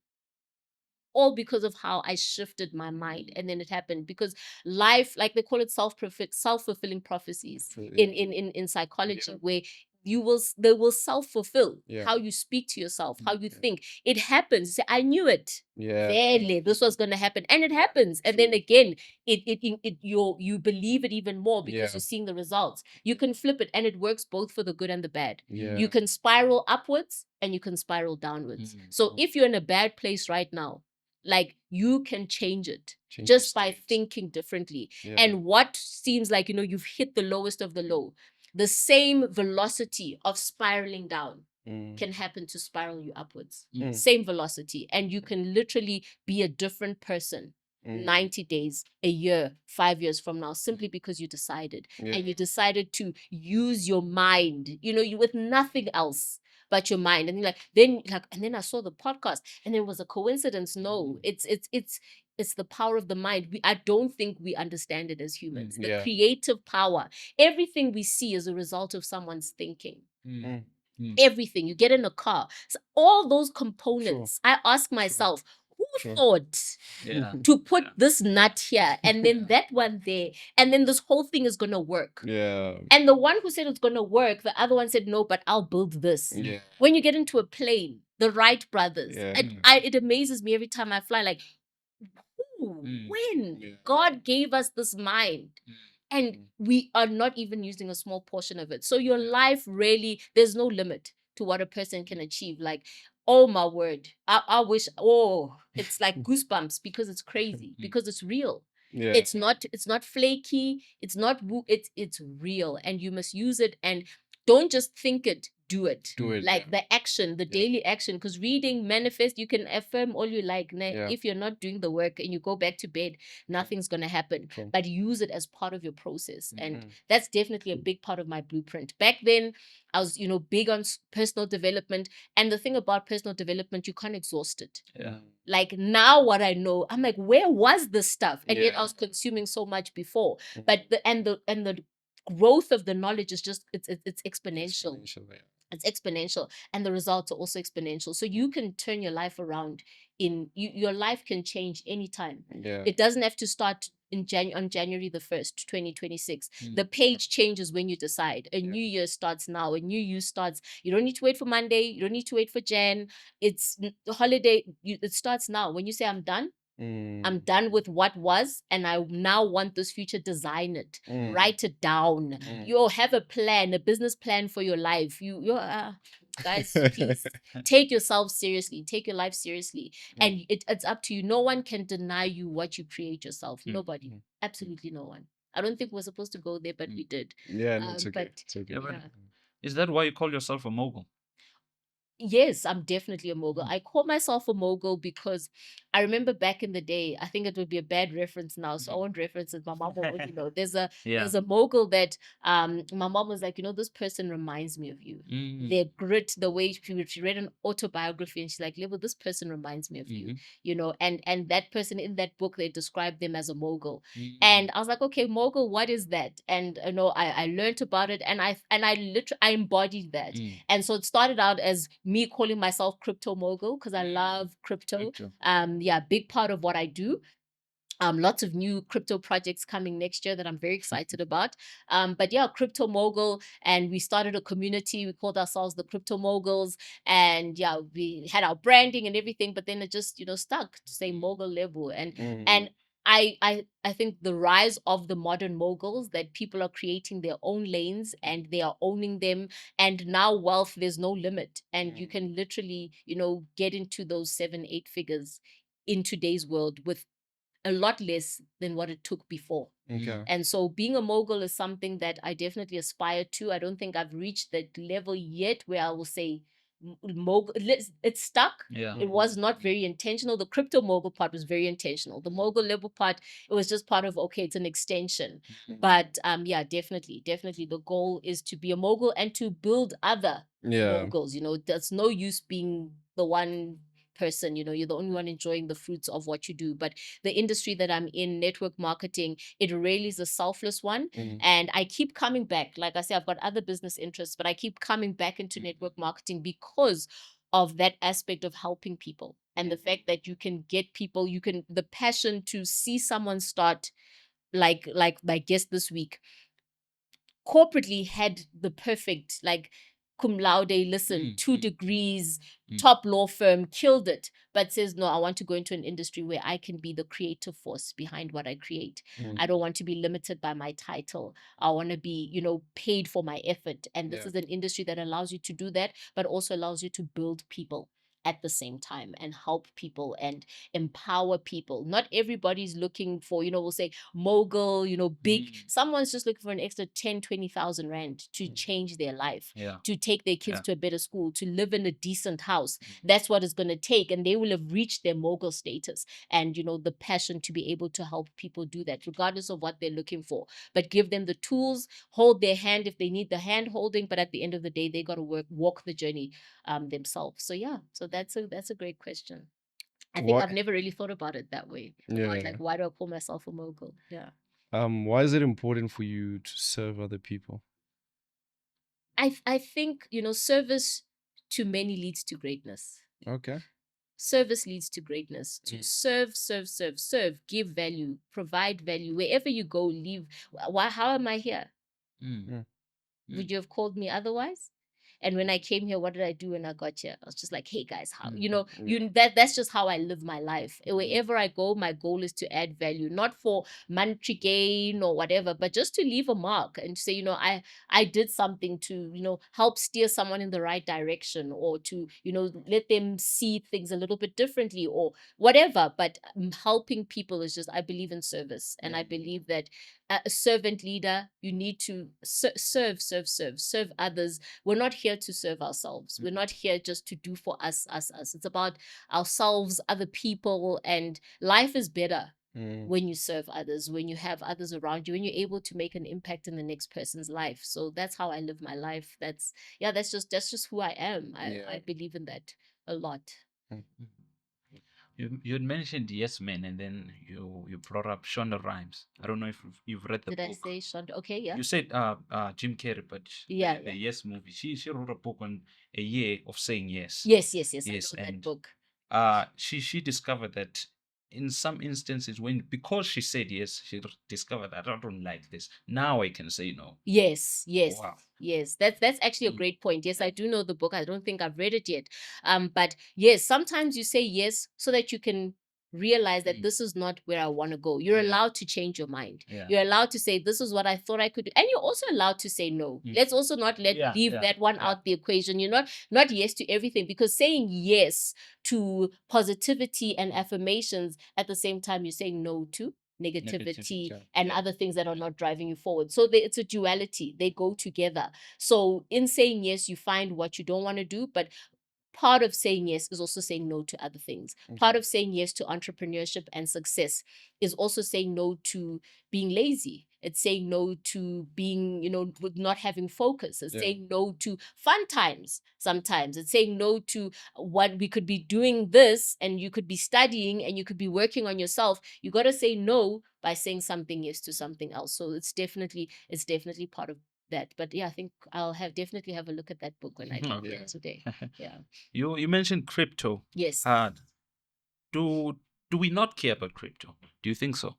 All because of how I shifted my mind, and then it happened. Because life, like they call it, self-fulfilling prophecies in psychology, where they will self-fulfill. How you speak to yourself, how you think, it happens. You say, I knew it. Barely, this was going to happen, and it happens. And then again, you believe it even more because you're seeing the results. You can flip it, and it works both for the good and the bad. You can spiral upwards, and you can spiral downwards. So if you're in a bad place right now, like, you can change it just by thinking differently. And what seems like, you've hit the lowest of the low, the same velocity of spiraling down can happen to spiral you upwards. Same velocity. And you can literally be a different person 90 days, a year, 5 years from now, simply because you decided. And you decided to use your mind, you with nothing else but your mind. And and then I saw the podcast, and it was a coincidence. No, it's the power of the mind. I don't think we understand it as humans. The creative power. Everything we see is a result of someone's thinking. Everything. You get in a car. So all those components, I ask myself, who thought to put this nut here and then that one there, and then this whole thing is going to work? And the one who said it's going to work, the other one said, no, but I'll build this. When you get into a plane, the Wright brothers, it amazes me every time I fly, like, when God gave us this mind, and we are not even using a small portion of it. So your life really, there's no limit to what a person can achieve. Like, Oh my word. I wish, it's like goosebumps because it's crazy, because it's real. Yeah. It's not flaky, it's real, and you must use it, and don't just think it, do it. Do it. Like the action, the daily action, because reading, manifest, you can affirm all you like. Yeah. If you're not doing the work and you go back to bed, nothing's gonna happen. True. But use it as part of your process. And Mhm. that's definitely a big part of my blueprint. Back then, I was, big on personal development. And the thing about personal development, you can't exhaust it. Yeah. Like now, what I know, I'm like, where was this stuff? And yet Yeah. I was consuming so much before. Mhm. But the growth of the knowledge is just it's exponential. Yeah. It's exponential, and the results are also exponential. So you can turn your life around your life can change anytime. Yeah. It doesn't have to start on January the 1st, 2026. The page changes when you decide. A new year starts now. A new you starts. You don't need to wait for Monday. You don't need to wait for Jan. It's the holiday. It starts now. When you say I'm done, I'm done with what was, and I now want this future. Design it, write it down. You have a plan, a business plan for your life. Guys, please take yourself seriously, take your life seriously, and it's up to you. No one can deny you what you create yourself. Nobody, absolutely no one. I don't think we're supposed to go there, but we did. Yeah, no, it's okay. But It's okay. Yeah, but yeah. is that why you call yourself a mogul? Yes, I'm definitely a mogul. I call myself a mogul because I remember back in the day, I think it would be a bad reference now, so I won't reference it. My mom will only know. There's Yeah. a mogul that my mom was like, this person reminds me of you. Their grit, the way she read an autobiography, and she's like, Lebo, this person reminds me of you. And that person in that book, they described them as a mogul. And I was like, okay, mogul, what is that? And I learned about it, and I literally I embodied that. And so it started out as me calling myself crypto mogul because I love crypto. Big part of what I do. Lots of new crypto projects coming next year that I'm very excited about. But yeah, crypto mogul, and we started a community. We called ourselves the Crypto Moguls, and yeah, we had our branding and everything. But then it just stuck to say mogul level, and I think the rise of the modern moguls, that people are creating their own lanes and they are owning them, and now wealth, there's no limit, and you can literally get into those 7-8 figures in today's world with a lot less than what it took before. Okay. And so being a mogul is something that I definitely aspire to. I don't think I've reached that level yet where I will say mogul. It's stuck. Yeah. It was not very intentional. The crypto mogul part was very intentional. The mogul level part, it was just part of, okay, it's an extension. But yeah, definitely the goal is to be a mogul and to build other moguls. There's no use being the one person, you're the only one enjoying the fruits of what you do. But the industry that I'm in, network marketing, it really is a selfless one. And I keep coming back. Like I say, I've got other business interests, but I keep coming back into network marketing because of that aspect of helping people, and the fact that you can get people, the passion to see someone start, like my guest this week, corporately had the perfect, like, cum laude, listen, 2 degrees, top law firm, killed it, but says, no, I want to go into an industry where I can be the creative force behind what I create. I don't want to be limited by my title. I want to be, paid for my effort. And this is an industry that allows you to do that, but also allows you to build people at the same time and help people and empower people. Not everybody's looking for, we'll say mogul, big. Someone's just looking for an extra 10, 20,000 rand to change their life, to take their kids to a better school, to live in a decent house. That's what it's going to take. And they will have reached their mogul status and, the passion to be able to help people do that, regardless of what they're looking for. But give them the tools, hold their hand if they need the hand holding. But at the end of the day, they got to walk the journey themselves. So yeah, so that's a great question. I think I've never really thought about it that way. About, like, why do I call myself a mogul? Yeah. Why is it important for you to serve other people? I think, service to many leads to greatness. Okay. Service leads to greatness. To serve, give value, provide value. Wherever you go, leave. How am I here? Would you have called me otherwise? And when I came here, what did I do when I got here? I was just like, hey guys, how that's just how I live my life. Wherever I go, my goal is to add value, not for monetary gain or whatever, but just to leave a mark and say, I did something to, help steer someone in the right direction, or to, let them see things a little bit differently or whatever. But helping people is just, I believe in service. And I believe that a servant leader, you need to serve others. We're not here to serve ourselves. We're not here just to do for us. It's about ourselves, other people, and life is better when you serve others, when you have others around you, when you're able to make an impact in the next person's life. So that's how I live my life. That's just who I am. I believe in that a lot. You had mentioned Yes Men, and then you brought up Shonda Rhimes. I don't know if you've read the Did book. I say Shonda? Okay, yeah. You said Jim Carrey, but the Yes movie. She wrote a book on a year of saying yes. Yes. Yes, I know that book. She discovered that in some instances, because she said yes, she discovered that I don't like this. Now I can say no. Yes. Wow. Yes, that's actually a great point. Yes, I do know the book. I don't think I've read it yet. But yes, sometimes you say yes so that you can realize that this is not where I want to go. You're allowed to change your mind. You're allowed to say, this is what I thought I could do. And you're also allowed to say no. Let's also not leave that one out the equation. You're not yes to everything, because saying yes to positivity and affirmations at the same time, you're saying no to negativity and other things that are not driving you forward. So it's a duality. They go together. So in saying yes, you find what you don't want to do, but part of saying yes is also saying no to other things. Part of saying yes to entrepreneurship and success is also saying no to being lazy. It's saying no to being, with not having focus. It's saying no to fun times sometimes. It's saying no to what we could be doing this, and you could be studying and you could be working on yourself. You got to say no by saying something yes to something else. So it's definitely part of that. But yeah, I think I'll definitely have a look at that book when I get there today. Yeah. You mentioned crypto. Yes. Do we not care about crypto? Do you think so?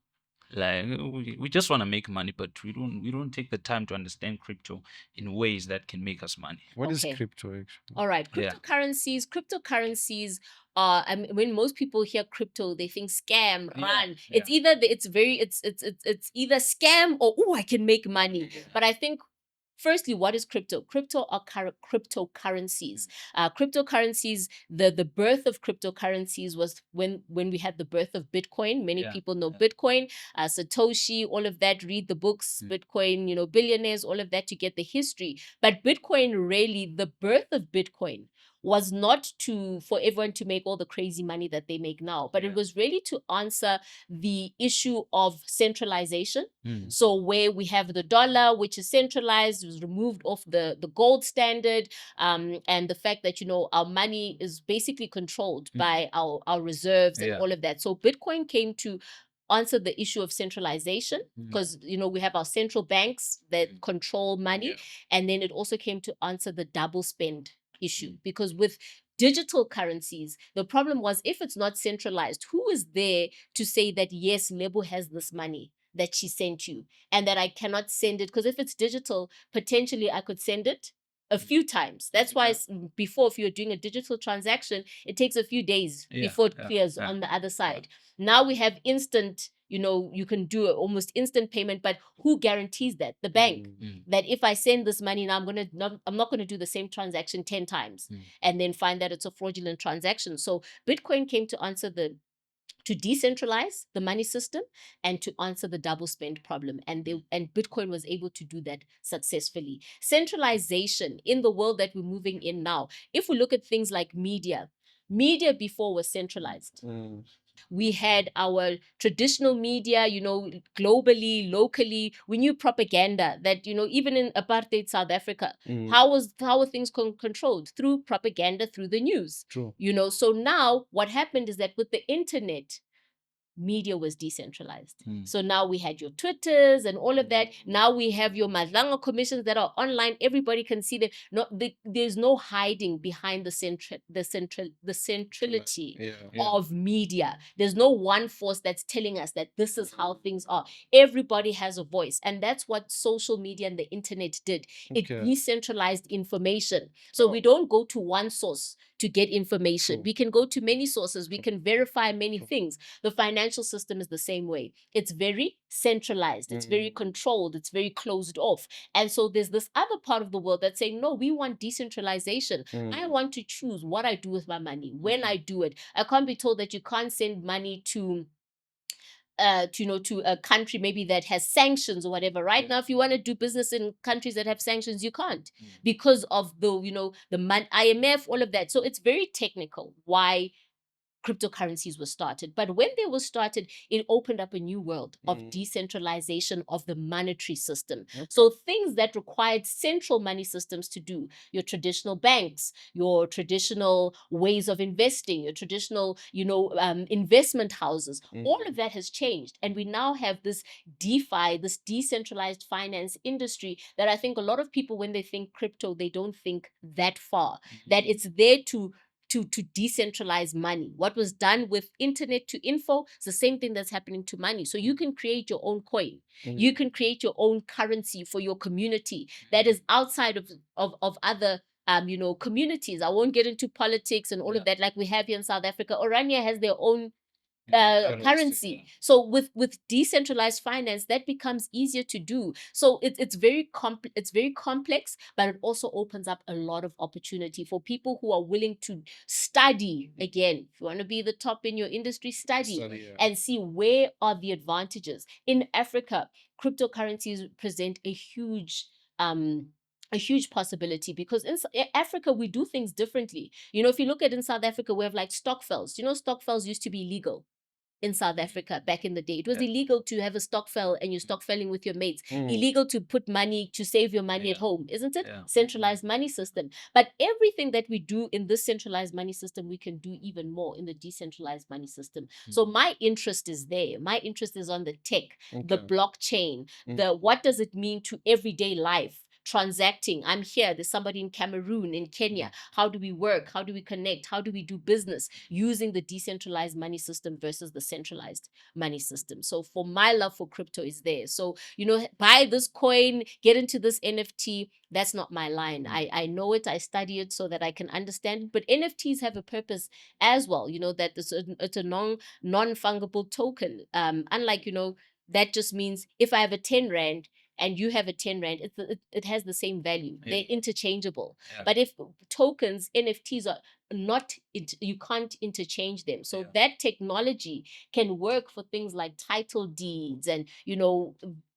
Like we just want to make money, but we don't take the time to understand crypto in ways that can make us money. What is crypto actually? All right, cryptocurrencies are, when most people hear crypto, they think scam, run. It's either it's either scam or, oh, I can make money. But I think, firstly, what is crypto? Crypto are cryptocurrencies. Cryptocurrencies, the birth of cryptocurrencies was when we had the birth of Bitcoin. Many people know Bitcoin, Satoshi, all of that. Read the books, Bitcoin, billionaires, all of that, to get the history. But Bitcoin, really, the birth of Bitcoin was not for everyone to make all the crazy money that they make now, but it was really to answer the issue of centralization. So where we have the dollar, which is centralized, was removed off the gold standard, and the fact that, our money is basically controlled by our reserves and all of that. So Bitcoin came to answer the issue of centralization, because we have our central banks that control money, and then it also came to answer the double spend issue, because with digital currencies, the problem was, if it's not centralized, who is there to say that, yes, Lebo has this money that she sent you, and that I cannot send it? Because if it's digital, potentially I could send it a few times. That's why before, if you're doing a digital transaction, it takes a few days before it clears on the other side. Now we have instant, you can do almost instant payment, but who guarantees that? The bank. That if I send this money now, I'm not going to do the same transaction 10 times and then find that it's a fraudulent transaction. So Bitcoin came to answer to decentralize the money system and to answer the double spend problem. And Bitcoin was able to do that successfully. Centralization in the world that we're moving in now, if we look at things like media before was centralized. We had our traditional media, globally, locally. We knew propaganda that, even in apartheid South Africa, how were things controlled? Through propaganda, through the news. True. So now what happened is that with the internet, media was decentralized. So now we had your Twitters and all of that. Now we have your Madlanga commissions that are online. Everybody can see them. There's no hiding behind the centrality of media. There's no one force that's telling us that this is how things are. Everybody has a voice. And that's what social media and the internet did. It decentralized information. So we don't go to one source to get information. We can go to many sources. We can verify many things. The financial system is the same way. It's very centralized. It's very controlled. It's very closed off. And so there's this other part of the world that's saying, no, we want decentralization. I want to choose what I do with my money, when I do it. I can't be told that you can't send money to a country maybe that has sanctions or whatever. Right now, if you want to do business in countries that have sanctions, you can't because of the IMF, all of that. So it's very technical why cryptocurrencies were started. But when they were started, it opened up a new world of decentralization of the monetary system. So things that required central money systems to do, your traditional banks, your traditional ways of investing, your traditional, investment houses, all of that has changed. And we now have this DeFi, this decentralized finance industry that I think a lot of people, when they think crypto, they don't think that far, that it's there to decentralize money. What was done with internet to info is the same thing that's happening to money. So you can create your own coin. You can create your own currency for your community that is outside of other communities. I won't get into politics and all of that like we have here in South Africa. Orania has their own currency. So with decentralized finance, that becomes easier to do. So it's very complex, but it also opens up a lot of opportunity for people who are willing to study. Again, if you want to be the top in your industry, study and see where are the advantages. In Africa, cryptocurrencies present a huge possibility because in Africa, we do things differently. If you look at in South Africa, we have like stokvels. Stokvels used to be illegal in South Africa back in the day. It was illegal to have a stokvel and you're stokvelling with your mates. Illegal to put money, to save your money at home, isn't it? Centralized money system. But everything that we do in this centralized money system, we can do even more in the decentralized money system. So my interest is there. My interest is on the tech, the blockchain, the what does it mean to everyday life? Transacting. I'm here. There's somebody in Cameroon, in Kenya. How do we work? How do we connect? How do we do business using the decentralized money system versus the centralized money system? So for my love for crypto is there. So, buy this coin, get into this NFT. That's not my line. I know it. I study it so that I can understand it. But NFTs have a purpose as well. That it's a non-fungible token. Unlike, that just means if I have a 10 Rand, and you have a 10 Rand, it has the same value. They're interchangeable. But if tokens, NFTs are not, you can't interchange them. So that technology can work for things like title deeds and,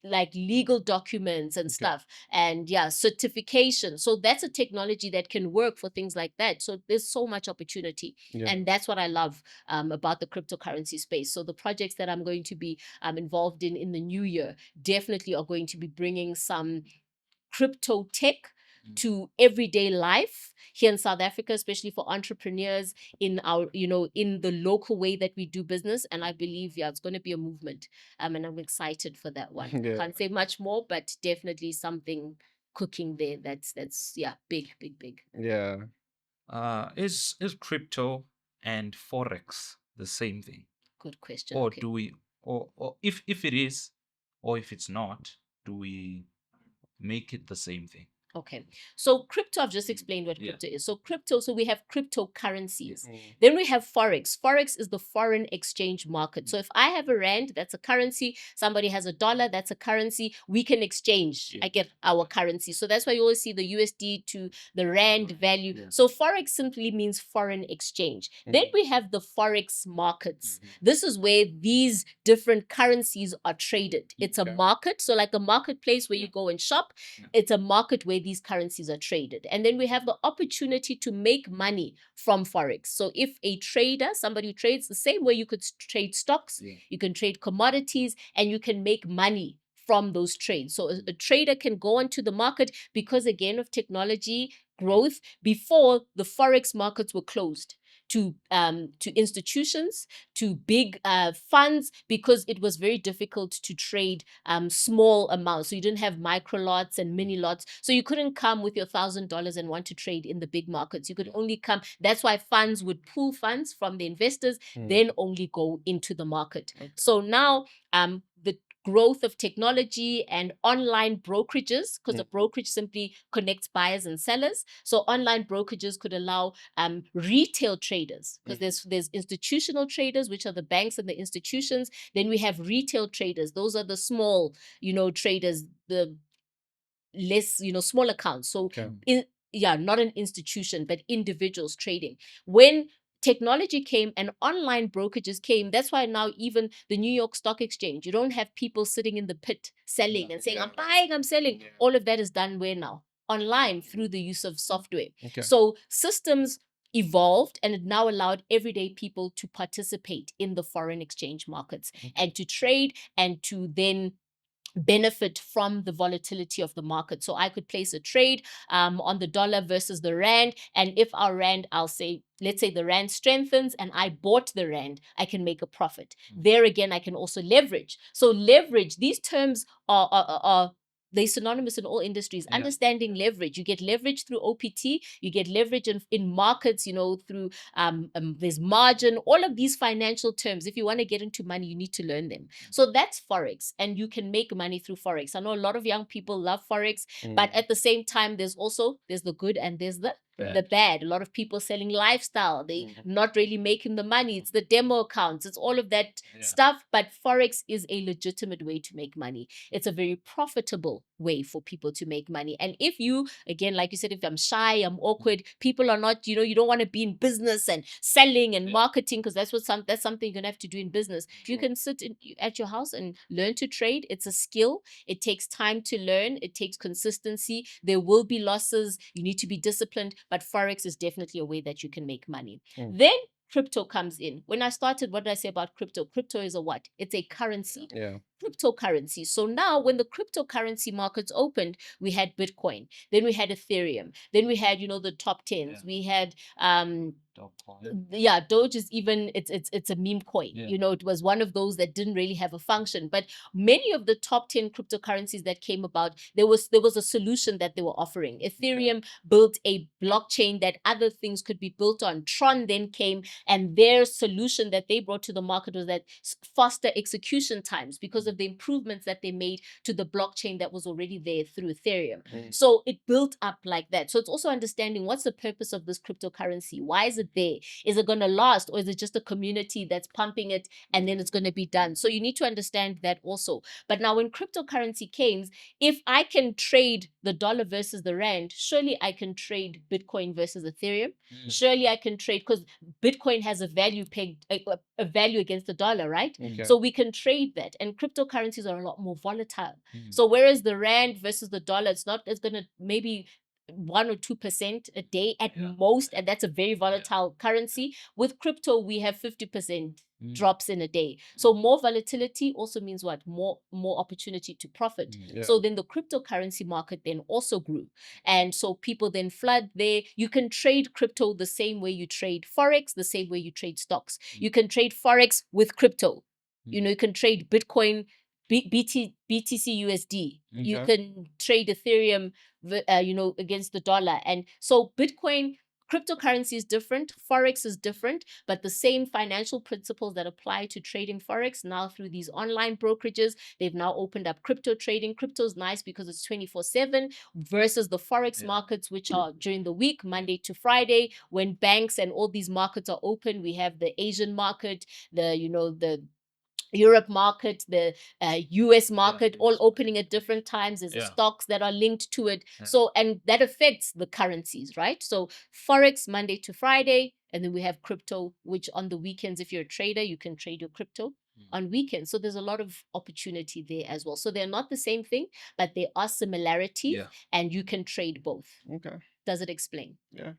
like legal documents and stuff. And certification. So that's a technology that can work for things like that. So there's so much opportunity. And that's what I love about the cryptocurrency space. So the projects that I'm going to be involved in the new year definitely are going to be bringing some crypto tech to everyday life here in South Africa, especially for entrepreneurs in our, in the local way that we do business. And I believe, it's going to be a movement. And I'm excited for that one. Can't say much more, but definitely something cooking there. That's big. Yeah. Is crypto and forex the same thing? Good question. Or do we, or if it is, or if it's not, do we make it the same thing? Okay. So crypto, I've just explained what crypto is. So we have cryptocurrencies. Then we have Forex. Forex is the foreign exchange market. So if I have a Rand, that's a currency. Somebody has a dollar, that's a currency. We can exchange. I get our currency. So that's why you always see the USD to the Rand value. So Forex simply means foreign exchange. Then we have the Forex markets. This is where these different currencies are traded. It's a market. So like a marketplace where you go and shop. It's a market where these currencies are traded. And then we have the opportunity to make money from Forex. So if a trader, somebody who trades the same way you could trade stocks, you can trade commodities, and you can make money from those trades. So a trader can go onto the market because, again, of technology growth. Before, the Forex markets were closed. to institutions, to big funds, because it was very difficult to trade small amounts. So you didn't have micro lots and mini lots. So you couldn't come with your $1,000 and want to trade in the big markets. You could only come. That's why funds would pool funds from the investors, then only go into the market. So now the growth of technology and online brokerages, because a brokerage simply connects buyers and sellers. So online brokerages could allow retail traders, because there's institutional traders, which are the banks and the institutions. Then we have retail traders. Those are the small, traders, the less, small accounts. So not an institution, but individuals trading. When technology came and online brokerages came, that's why now even the New York Stock Exchange, you don't have people sitting in the pit selling and saying, I'm buying, I'm selling. All of that is done where now? Online, through the use of software. So systems evolved, and it now allowed everyday people to participate in the foreign exchange markets and to trade and to then benefit from the volatility of the market. So I could place a trade on the dollar versus the rand, and if our rand, let's say the rand strengthens and I bought the rand, I can make a profit. There again, I can also leverage. So leverage, these terms are they're synonymous in all industries. Understanding leverage. You get leverage through OPT, you get leverage in markets, through there's margin, all of these financial terms. If you want to get into money, you need to learn them. So that's Forex, and you can make money through Forex. I know a lot of young people love Forex, but at the same time, there's the good and there's the bad. A lot of people selling lifestyle. They not really making the money. It's the demo accounts. It's all of that stuff. But Forex is a legitimate way to make money. It's a very profitable way for people to make money. And if you, again, like you said, if I'm shy, I'm awkward, people are not, you don't want to be in business and selling and marketing, because that's something you're gonna have to do in business. You can sit at your house and learn to trade. It's a skill. It takes time to learn. It takes consistency. There will be losses. You need to be disciplined, but Forex is definitely a way that you can make money. Then crypto comes in. When I started, what did I say about crypto? Crypto is a what? It's a currency. Cryptocurrency. So now when the cryptocurrency markets opened, we had Bitcoin, then we had Ethereum, then we had, the top 10s. We had Doge is even it's a meme coin. It was one of those that didn't really have a function. But many of the top 10 cryptocurrencies that came about, there was a solution that they were offering. Ethereum built a blockchain that other things could be built on. Tron then came, and their solution that they brought to the market was that faster execution times, because of the improvements that they made to the blockchain that was already there through Ethereum. So it built up like that. So it's also understanding what's the purpose of this cryptocurrency. Why is it there? Is it going to last, or is it just a community that's pumping it and then it's going to be done? So you need to understand that also. But now when cryptocurrency came, if I can trade the dollar versus the rand, surely I can trade Bitcoin versus Ethereum. Surely I can trade, because Bitcoin has a value pegged, a value against the dollar, right? So we can trade that. And cryptocurrencies are a lot more volatile. So whereas the rand versus the dollar, it's going to maybe 1 or 2% a day at most, and that's a very volatile currency. With crypto, we have 50% drops in a day. So more volatility also means what? More opportunity to profit. So then the cryptocurrency market then also grew. And so people then flood there. You can trade crypto the same way you trade Forex, the same way you trade stocks. You can trade Forex with crypto. You can trade Bitcoin, BTC USD. You can trade Ethereum, against the dollar. And so Bitcoin, cryptocurrency is different, Forex is different, but the same financial principles that apply to trading Forex now through these online brokerages, they've now opened up crypto trading. Crypto is nice because it's 24/7 versus the Forex markets, which are during the week, Monday to Friday, when banks and all these markets are open. We have the Asian market, the Europe market, the US market, all opening at different times. There's stocks that are linked to it. So, and that affects the currencies, right? So Forex Monday to Friday, and then we have crypto, which on the weekends, if you're a trader, you can trade your crypto on weekends. So there's a lot of opportunity there as well. So they're not the same thing, but there are similarities, and you can trade both. Okay. Does it explain? Yeah.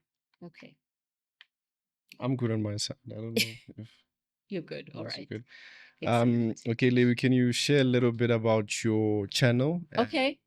Okay. I'm good on my side. I don't know if you're good. All right. Good. Okay, Lebo, can you share a little bit about your channel? Okay.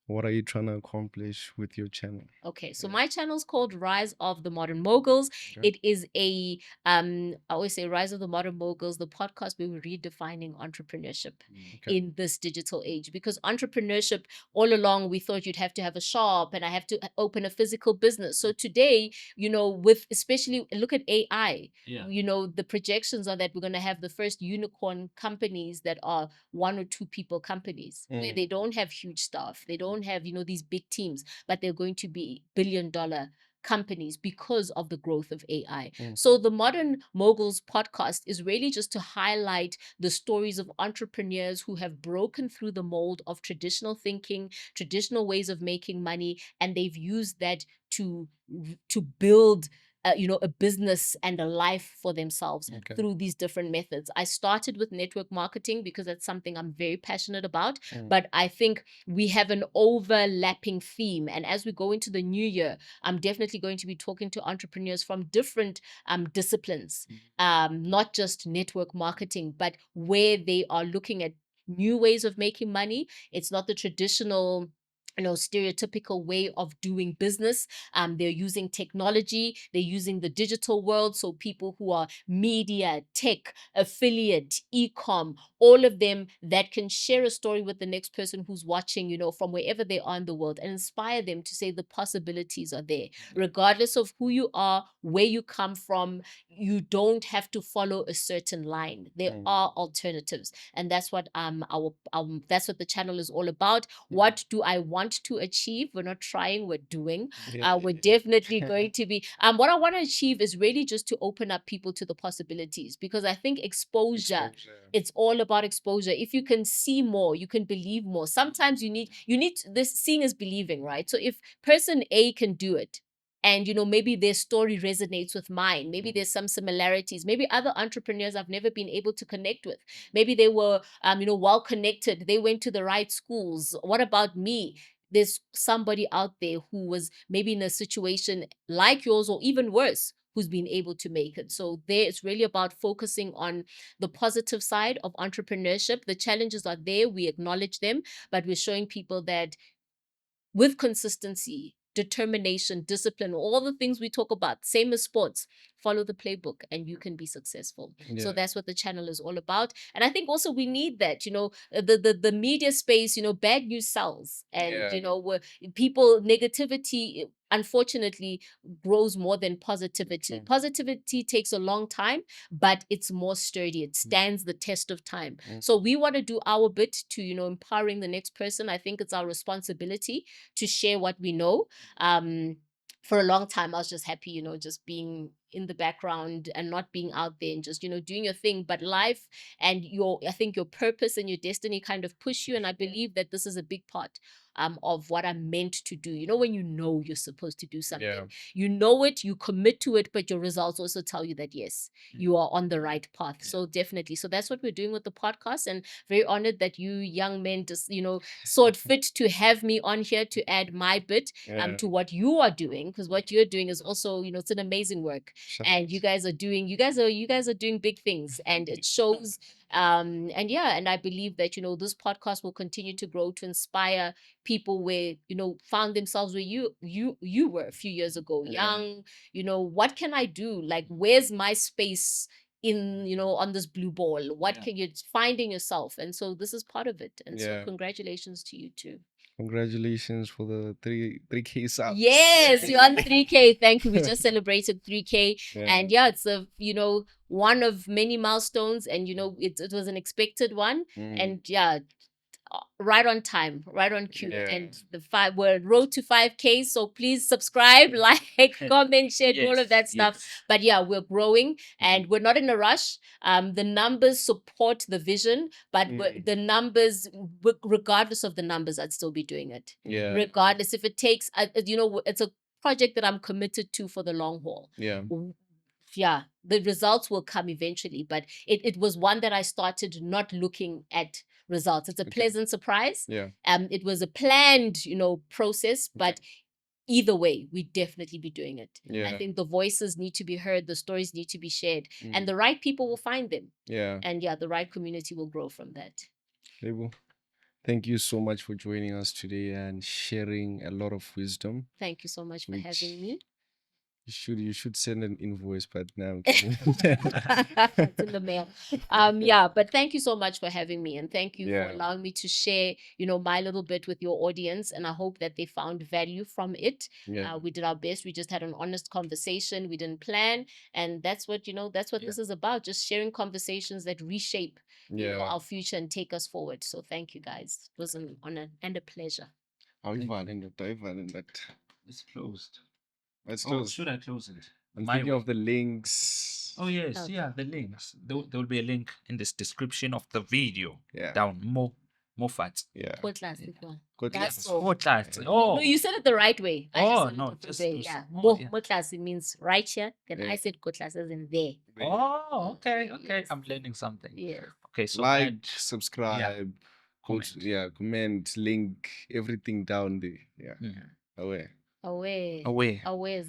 What are you trying to accomplish with your channel? Okay, so my channel is called Rise of the Modern Moguls. Okay. It is a I always say Rise of the Modern Moguls, the podcast where we're redefining entrepreneurship Okay. in this digital age. Because entrepreneurship, all along, we thought you'd have to have a shop and I have to open a physical business. So today, with especially look at AI, the projections are that we're going to have the first unicorn companies that are 1 or 2 people companies. Where they don't have huge staff, they don't have these big teams, but they're going to be billion-dollar companies because of the growth of AI. So the Modern Moguls podcast is really just to highlight the stories of entrepreneurs who have broken through the mold of traditional thinking, traditional ways of making money, and they've used that to build a business and a life for themselves through these different methods. I started with network marketing because that's something I'm very passionate about, but I think we have an overlapping theme. And as we go into the new year, I'm definitely going to be talking to entrepreneurs from different disciplines, not just network marketing, but where they are looking at new ways of making money. It's not the traditional stereotypical way of doing business. They're using technology, they're using the digital world. So people who are media, tech, affiliate, e-com, all of them that can share a story with the next person who's watching, from wherever they are in the world, and inspire them to say the possibilities are there. Regardless of who you are, where you come from, you don't have to follow a certain line. There are alternatives. And that's what that's what the channel is all about. What do I want to achieve? We're not trying, we're doing. We're definitely going to be what I want to achieve is really just to open up people to the possibilities, because I think exposure, it's all about exposure. If you can see more, you can believe more. Sometimes you need this, seeing is believing, right? So if person A can do it, and maybe their story resonates with mine, maybe there's some similarities, maybe other entrepreneurs I've never been able to connect with, maybe they were well connected, they went to the right schools. What about me? There's somebody out there who was maybe in a situation like yours or even worse, who's been able to make it. So there, it's really about focusing on the positive side of entrepreneurship. The challenges are there, we acknowledge them, but we're showing people that with consistency, determination, discipline, all the things we talk about, same as sports, follow the playbook and you can be successful. So that's what the channel is all about. And I think also we need that, the media space, bad news sells. And, people, negativity, unfortunately, grows more than positivity. Positivity takes a long time, but it's more sturdy. It stands the test of time. So we want to do our bit to, empowering the next person. I think it's our responsibility to share what we know. For a long time, I was just happy, just being in the background and not being out there and just, doing your thing. But life and I think your purpose and your destiny kind of push you. And I believe that this is a big part of what I'm meant to do. When you're supposed to do something, you know it, you commit to it, but your results also tell you that, yes, you are on the right path. So definitely. So that's what we're doing with the podcast, and very honored that you young men just, saw it fit to have me on here to add my bit to what you are doing, because what you're doing is also, it's an amazing work. And you guys are doing big things, and it shows. And I believe that this podcast will continue to grow to inspire people where found themselves where you were a few years ago, young. What can I do? Like, where's my space in on this blue ball? What can you finding yourself? And so this is part of it. And so congratulations to you too. Congratulations for the 3K subs. Yes, you're on 3K. Thank you. We just celebrated 3K. And it's a one of many milestones, and it was an expected one. And right on time, right on cue. And we're road to 5K. So please subscribe, like, comment, share, do all of that stuff. But we're growing and we're not in a rush. The numbers support the vision, but the numbers, regardless of the numbers, I'd still be doing it. Regardless, if it takes, it's a project that I'm committed to for the long haul. The results will come eventually, but it was one that I started not looking at results. It's a pleasant surprise. It was a planned, process, but either way, we'd definitely be doing it. I think the voices need to be heard, the stories need to be shared, and the right people will find them. And the right community will grow from that. Lebo, Thank you so much for joining us today and sharing a lot of wisdom. Thank you so much for having me. You should send an invoice, but now It's in the mail. Yeah, but thank you so much for having me, and thank you for allowing me to share, my little bit with your audience, and I hope that they found value from it. We did our best. We just had an honest conversation. We didn't plan, and that's what this is about, just sharing conversations that reshape our future and take us forward. So thank you guys. It was an honor and a pleasure. It's closed. Let's Oh, close. should I close it? I'm thinking of the links. Oh yes, Okay. yeah, the links. There will be a link in this description of the video. Yeah. Down more facts. Yeah. That's all. More class. No, Oh, you said it the right way. I just said it no, the just way. use Yeah. more, yeah. Motlasi means right here. Then I said kotlas as in there. Oh, okay. I'm learning something. Yes. Okay, so Like, subscribe, comment. comment, link, everything down there. Yeah. Away. Away. Away. Away.